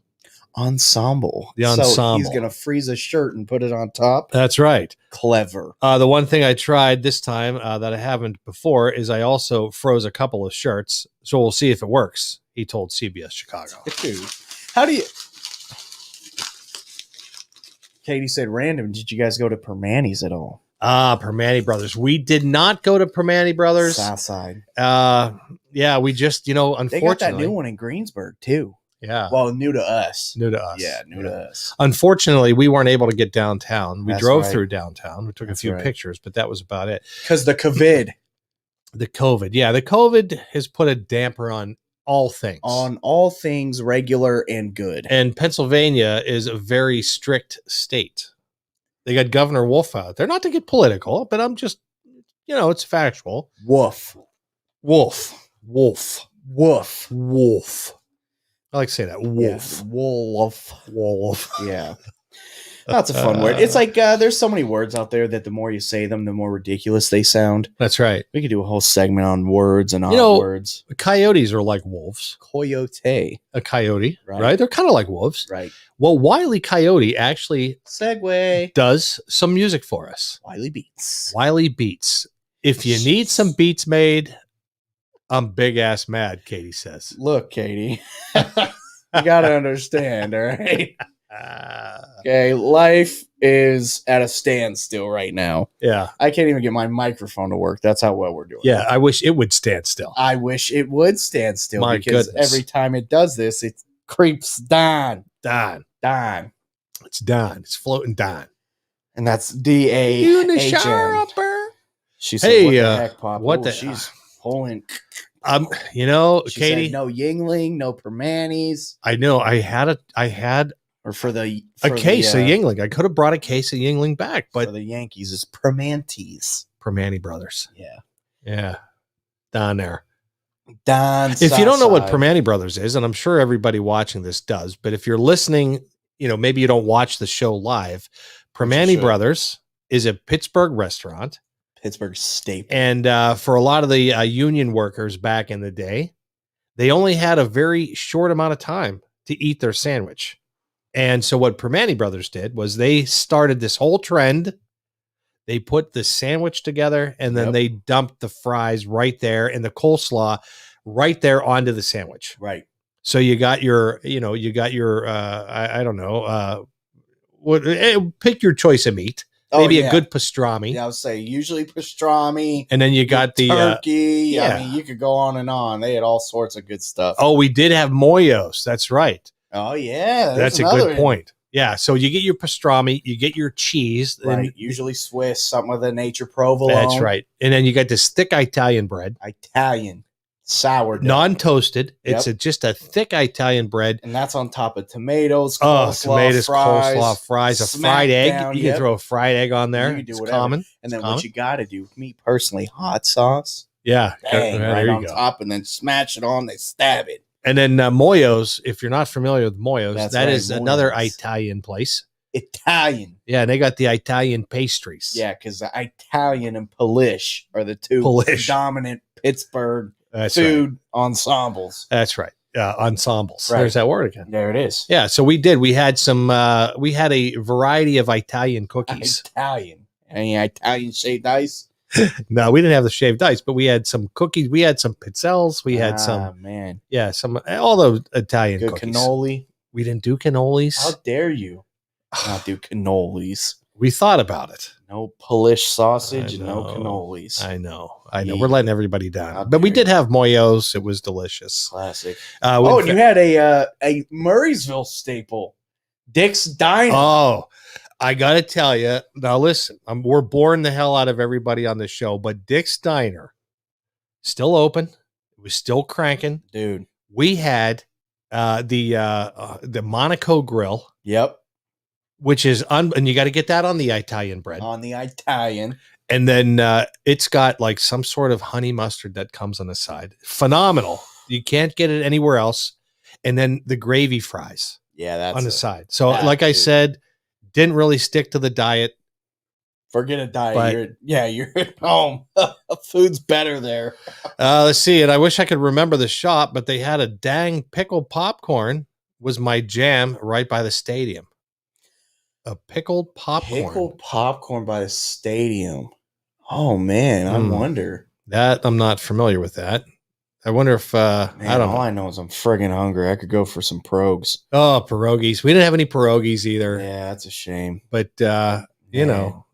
Ensemble. The So ensemble. he's going to freeze a shirt and put it on top. That's right. Clever. The one thing I tried this time that I haven't before is I also froze a couple of shirts. So we'll see if it works, he told CBS Chicago. Dude, how do you... Katie said random. Did you guys go to Permanis at all? Permani Brothers. We did not go to Permani Brothers. Southside. Yeah, we just, unfortunately. They got that new one in Greensburg, too. Yeah. Well, new to us. New to us. Yeah, new to us. Unfortunately, we weren't able to get downtown. We That's drove right. through downtown. We took That's a few right. pictures, but that was about it. Because the COVID. The COVID. Yeah, the COVID has put a damper on all things. On all things regular and good. And Pennsylvania is a very strict state. They got Governor Wolf out there. Not to get political, but I'm just, it's factual. Woof. Wolf. Woof. I like to say that. Wolf. Yeah. Wolf. Yeah. Yeah. That's a fun word. It's like there's so many words out there that the more you say them, the more ridiculous they sound. That's right. We could do a whole segment on words and odd words. Coyotes are like wolves. Coyote. A coyote, Right. right? They're kind of like wolves. Right. Well, Wile E. Coyote actually Segway. does some music for us. Wiley Beats. Wiley Beats. If you need some beats made, I'm big ass mad, Katie says. Look, Katie. You got to understand, all right? Okay, life is at a standstill right now. Yeah. I can't even get my microphone to work. That's how well we're doing. Yeah. I wish it would stand still. I wish it would stand still My because goodness. every time it does this, it creeps down. Don. It's Don. It's floating Don. And that's DAHN. She said, Hey, what the heck, Pop? what Ooh, the- she's pulling. She Katie, said, no Yingling, no Permanis. I know I had Or for a case of Yingling. I could have brought a case of Yingling back, for but the Yankees is Permantes. Permani Brothers. Yeah. Yeah. Down there. Don. If you don't know what Southside. Permani Brothers is, and I'm sure everybody watching this does, but if you're listening, maybe you don't watch the show live. Permani should. Brothers is a Pittsburgh restaurant. Pittsburgh staple. And for a lot of the union workers back in the day, they only had a very short amount of time to eat their sandwich. And so what Permani Brothers did was they started this whole trend. They put the sandwich together and then Yep. they dumped the fries right there and the coleslaw right there onto the sandwich. Right. So you got your, I don't know, pick your choice of meat. Maybe a good pastrami. Yeah, I would say usually pastrami. And then you got the turkey. yeah. I mean, you could go on and on. They had all sorts of good stuff. Oh, we did have moyos. That's right. Oh, yeah. That's a good point. Yeah. So you get your pastrami, you get your cheese. Right. And Usually Swiss, something with a nature provolone. that's right. And then you got this thick Italian bread, Italian sourdough. non-toasted. Yep. It's just a thick Italian bread. And that's on top of tomatoes, Oh, coleslaw, tomatoes, fries, coleslaw, fries, a smack fried egg. down, You yep. can throw a fried egg on there. You can do It's whatever. common. And then It's what common. you got to do, me personally, hot sauce. Yeah. Bang, Yeah, right there on you go. top, and then smash it on. They stab it. And then Moyos, if you're not familiar with Moyos, That's that right, is another Moyos. Italian place. Italian. Yeah, and they got the Italian pastries. Yeah, because Italian and Polish are the two Polish. dominant Pittsburgh That's right. food ensembles. That's right. ensembles. Right. There's that word again. There it is. Yeah, so we did. We had some. We had a variety of Italian cookies. Italian. Any Italian shaved ice? No, we didn't have the shaved ice, but we had some cookies. We had some pizzelles. We had some. Man, Some all those Italian good cookies. cannoli. We didn't do cannolis. How dare you not do cannolis? We thought about it. No Polish sausage I and no know. cannolis. I know. We're Yeah. letting everybody How down, but we dare did have moyos. It was delicious. Classic. We- Oh, and you had a Murraysville staple, Dick's Diner. Oh, I gotta tell you. Now listen, we're boring the hell out of everybody on the show, but Dick's Diner still open. It was still cranking. Dude. We had the Monaco grill, Yep. which is and you got to get that on the Italian bread, On the Italian. and then it's got like some sort of honey mustard that comes on the side. Phenomenal. You can't get it anywhere else. And then the gravy fries Yeah, that's on the it. side. So, that, like I dude. said, didn't really stick to the diet. Forget a diet. But- You're at home. Food's better there. Let's see. And I wish I could remember the shop, but they had a dang pickled popcorn was my jam right by the stadium. A pickled popcorn. Pickled popcorn by the stadium. Oh man, I Mm. wonder. That I'm not familiar with that. I wonder if Man, I don't all know. I know is I'm friggin' hungry. I could go for some progs. Oh, pierogies. We didn't have any pierogies either. Yeah, that's a shame. But you know,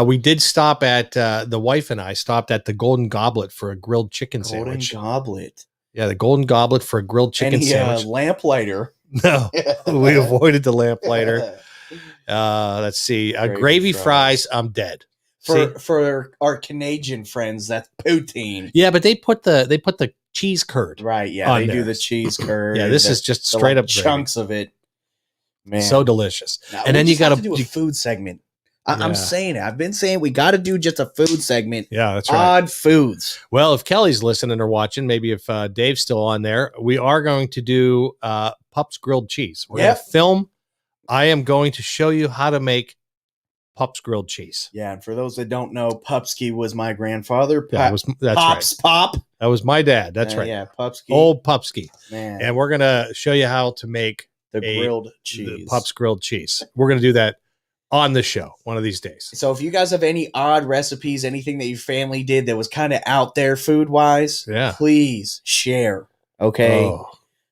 we did stop at the wife and I stopped at the Golden Goblet for a grilled chicken Golden sandwich. Goblet. Yeah, the Golden Goblet for a grilled chicken Any sandwich. lamplighter. No, we avoided the lamplighter. Let's see. Gravy Gravy fries. fries. I'm dead. See? For our Canadian friends, that's poutine. Yeah, but they put the cheese curd. Right, yeah. On They do there. the cheese curd. Yeah, this is just straight up gravy. chunks of it. Man. So delicious. Now, and then we you just have got to do a food segment. Yeah. I'm saying it. I've been saying we got to do just a food segment. Yeah, that's right. Odd foods. Well, if Kelly's listening or watching, maybe if Dave's still on there, we are going to do Pup's grilled cheese. We're going to film. I am going to show you how to make Pup's grilled cheese. Yeah, and for those that don't know, Pupsky was my grandfather. Yeah, that's Pops right. Pop. That was my dad. That's right. Yeah, Pupsky. Old Pupsky. Man, And we're going to show you how to make the a- grilled the cheese. Pup's grilled cheese. We're going to do that on the show one of these days. So if you guys have any odd recipes, anything that your family did that was kind of out there food wise, Yeah. please share. Okay.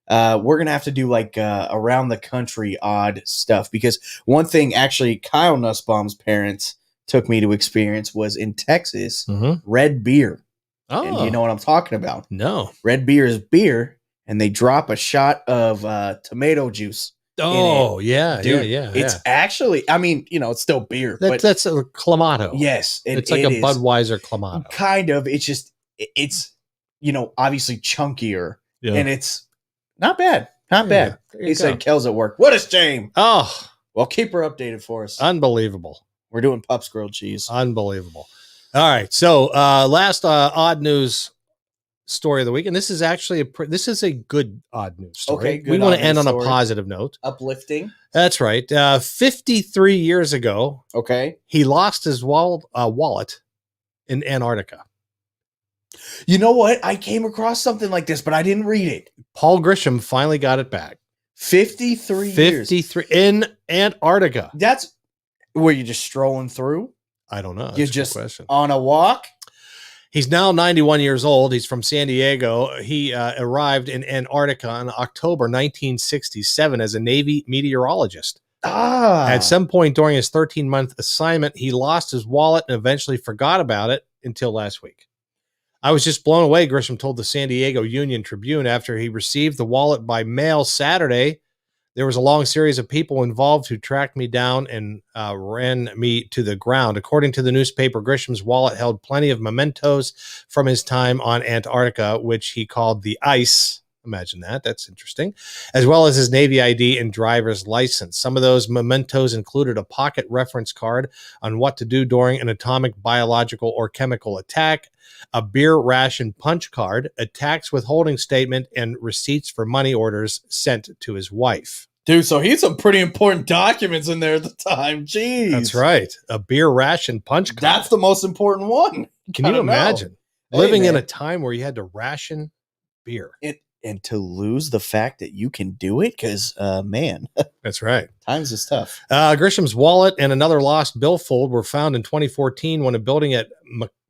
Oh, We're gonna have to do like around the country odd stuff, because one thing actually Kyle Nussbaum's parents took me to experience was in Texas, mhm. red beer. Oh, And you know what I'm talking about. no. Red beer is beer, and they drop a shot of tomato juice. Oh, yeah, Dude, yeah. It's actually, I mean, it's still beer, but That's a Clamato. yes, It's like a is. Budweiser Clamato. Kind of. It's just, it's obviously chunkier, Yeah. and it's not bad. Not Yeah, bad. there you He go. said Kel's at work. What a shame. Oh, Well, keep her updated for us. unbelievable. We're doing Pup's grilled cheese. Unbelievable. All right. So last odd news story of the week. And this is actually this is a good odd news story. Okay, good we want odd to end news on story. a positive note. Uplifting. That's right. 53 years ago, Okay. he lost his wallet in Antarctica. You know what? I came across something like this, but I didn't read it. Paul Grisham finally got it back. 53 years. 53 in Antarctica. That's where you're just strolling through I don't know. That's You're a good just- question. on a walk. He's now 91 years old. He's from San Diego. He arrived in Antarctica in October 1967 as a Navy meteorologist. At some point during his 13-month assignment, he lost his wallet and eventually forgot about it until last week. I was just blown away, Grisham told the San Diego Union Tribune after he received the wallet by mail Saturday. There was a long series of people involved who tracked me down and ran me to the ground. According to the newspaper, Grisham's wallet held plenty of mementos from his time on Antarctica, which he called the ice. Imagine that. That's interesting. As well as his Navy ID and driver's license. Some of those mementos included a pocket reference card on what to do during an atomic, biological, or chemical attack, a beer ration punch card, a tax withholding statement, and receipts for money orders sent to his wife. Dude, so he had some pretty important documents in there at the time. Jeez. That's right. A beer ration punch card. That's the most important one. Can I you don't know. imagine Hey, living in man. a time where you had to ration beer? and to lose the fact that you can do it, because man, That's right. times is tough. Grisham's wallet and another lost billfold were found in 2014 when a building at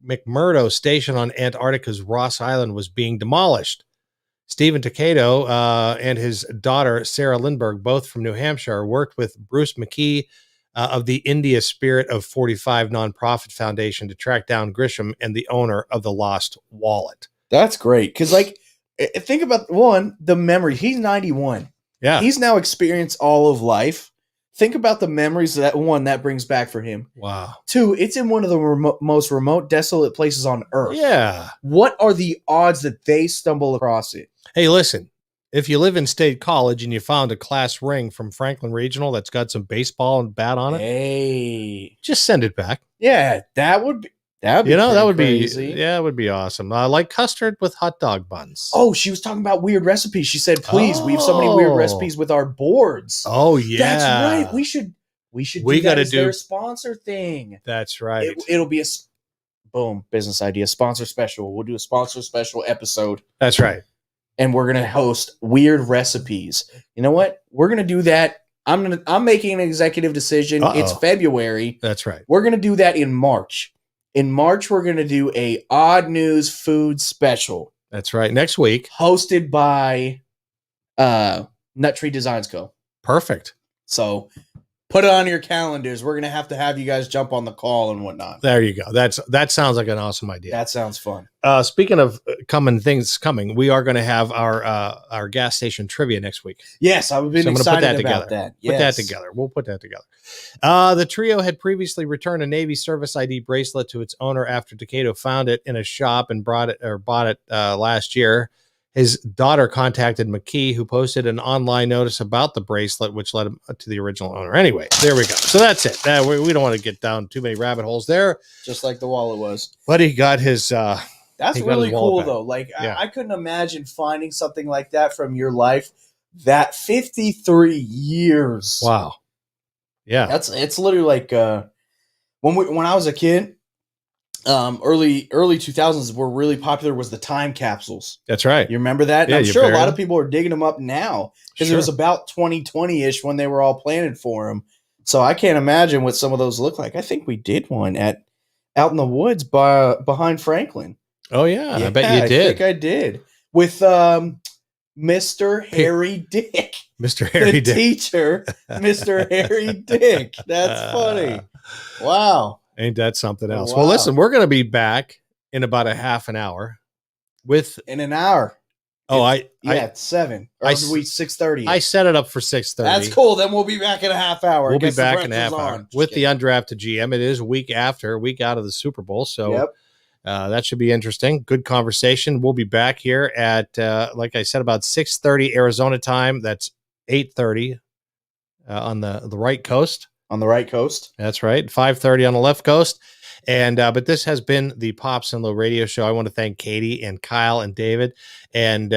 McMurdo Station on Antarctica's Ross Island was being demolished. Stephen Takeda and his daughter, Sarah Lindbergh, both from New Hampshire, worked with Bruce McKee of the India Spirit of 45 nonprofit foundation to track down Grisham and the owner of the lost wallet. That's great, because like, think about the memory. He's 91. Yeah. He's now experienced all of life. Think about the memories that brings back for him. Wow. 2, it's in one of the most remote, desolate places on Earth. Yeah. What are the odds that they stumble across it? Hey, listen, if you live in State College and you found a class ring from Franklin Regional that's got some baseball and bat on it, Hey. just send it back. Yeah, that would be That would crazy. be, yeah, it would be awesome. Like custard with hot dog buns. Oh, she was talking about weird recipes. She said, please, we have so many weird recipes with our boards. Oh yeah. That's right. We should We do that gotta as do- their sponsor thing. That's right. It'll be boom, business idea, sponsor special. We'll do a sponsor special episode. That's right. And we're gonna host weird recipes. You know what? We're gonna do that. I'm making an executive decision. Uh-oh. It's February. That's right. We're gonna do that in March. In March, we're gonna do a odd news food special That's right. Next week. hosted by Nut Tree Designs Co. Perfect. So put it on your calendars. We're gonna have you guys jump on the call and whatnot. There you go. That sounds like an awesome idea. That sounds fun. Speaking of things coming, we are going to have our gas station trivia next week. Yes, I've been So I'm gonna excited put that about together. that. Put that Yes. together. We'll put that together. The trio had previously returned a Navy service ID bracelet to its owner after Takeda found it in a shop and bought it last year. His daughter contacted McKee, who posted an online notice about the bracelet, which led him to the original owner. Anyway, there we go. So that's it. We don't want to get down too many rabbit holes there. Just like the wallet was. But he got his. That's He got really his wallet cool, back. though. Like, Yeah. I couldn't imagine finding something like that from your life. That 53 years. Wow. Yeah. It's literally like when I was a kid, early 2000s were really popular was the time capsules. That's right. You remember that? Yeah, I'm you sure a bury lot them. of people are digging them up now because Sure. it was about 2020-ish when they were all planted for them. So I can't imagine what some of those look like. I think we did one out in the woods behind Franklin. Oh yeah, I bet you I did, think I did with Mr. Harry Dick, Mr. Harry. the Dick. teacher, Mr. Harry Dick. That's funny. Wow. Ain't that something else? Wow. Well, listen, we're going to be back in about a half an hour with. In an hour. It's 7. Or I are we 6:30? I set it up for 6:30. That's cool. Then we'll be back in a half hour. We'll be Guess the back breath in a half is hour on. with Just the undrafted GM. It is a week out of the Super Bowl, so Yep. that should be interesting. Good conversation. We'll be back here at like I said, about 6:30 Arizona time. That's 8:30 on the right coast. On the right coast. That's right. 5:30 on the left coast. And but this has been the Pops and Low Radio Show. I want to thank Katie and Kyle and David and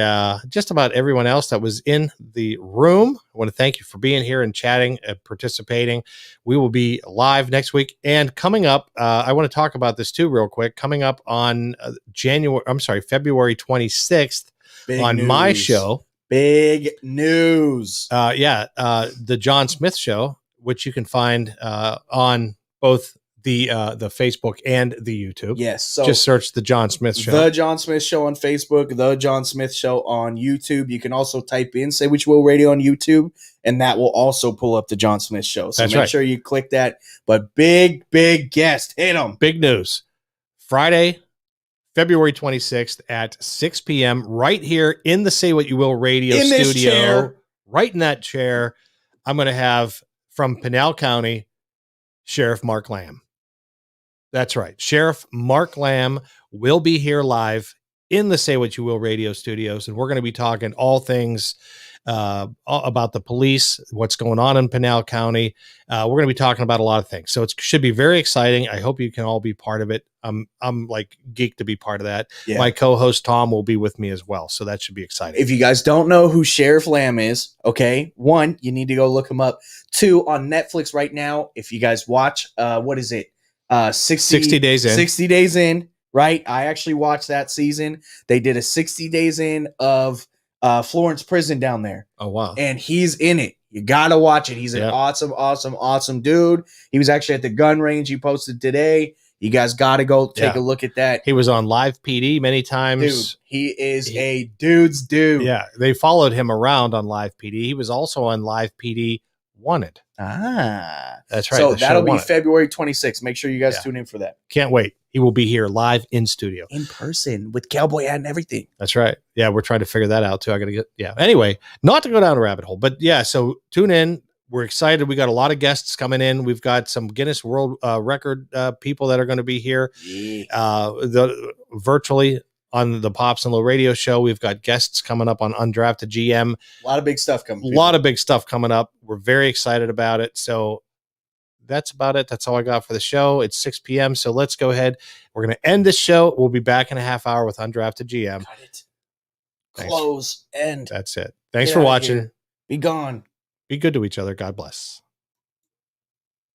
just about everyone else that was in the room. I want to thank you for being here and chatting and participating. We will be live next week. And coming up, I want to talk about this too real quick. Coming up on February 26th Big on news. my show. Big news. The John Smith Show, which you can find on both the Facebook and the YouTube. Yes. So Just search the John Smith Show. The John Smith Show on Facebook, The John Smith Show on YouTube. You can also type in Say What You Will Radio on YouTube, and that will also pull up the John Smith Show. So That's make right. sure you click that. But big guest. Hit them. Big news. Friday, February 26th at 6 p.m. right here in the Say What You Will Radio In this studio. chair. Right in that chair. I'm going to have from Pinal County, Sheriff Mark Lamb. That's right. Sheriff Mark Lamb will be here live in the Say What You Will radio studios, and we're going to be talking all things about the police, what's going on in Pinal County. We're going to be talking about a lot of things. So it should be very exciting. I hope you can all be part of it. I'm like geeked to be part of that. Yeah. My co-host Tom will be with me as well. So that should be exciting. If you guys don't know who Sheriff Lamb is, okay, 1, you need to go look him up. 2, on Netflix right now, if you guys watch, what is it? 60 days in. 60 days in, right? I actually watched that season. They did a 60 days in of Florence Prison down there. Oh wow. And he's in it. You gotta watch it. He's an awesome dude. He was actually at the gun range. He posted today. You guys gotta go take a look at that. He was on Live PD many times. Dude, he is a dude's dude. Yeah, they followed him around on Live PD. He was also on Live PD Wanted. That's right. So that'll be February 26th. Make sure you guys tune in for that. Can't wait. He will be here live in studio. In person with cowboy hat and everything. That's right. Yeah, we're trying to figure that out too. I got to get, Anyway, not to go down a rabbit hole, but so tune in. We're excited. We got a lot of guests coming in. We've got some Guinness World Record people that are going to be here virtually on the Pops and Low Radio Show. We've got guests coming up on Undrafted GM. A lot of big stuff coming. A lot of big stuff coming up. We're very excited about it. So that's about it. That's all I got for the show. It's 6 p.m. So let's go ahead. We're going to end this show. We'll be back in a half hour with Undrafted GM. Cut it. Close. End. That's it. Thanks for watching. Be gone. Be good to each other. God bless.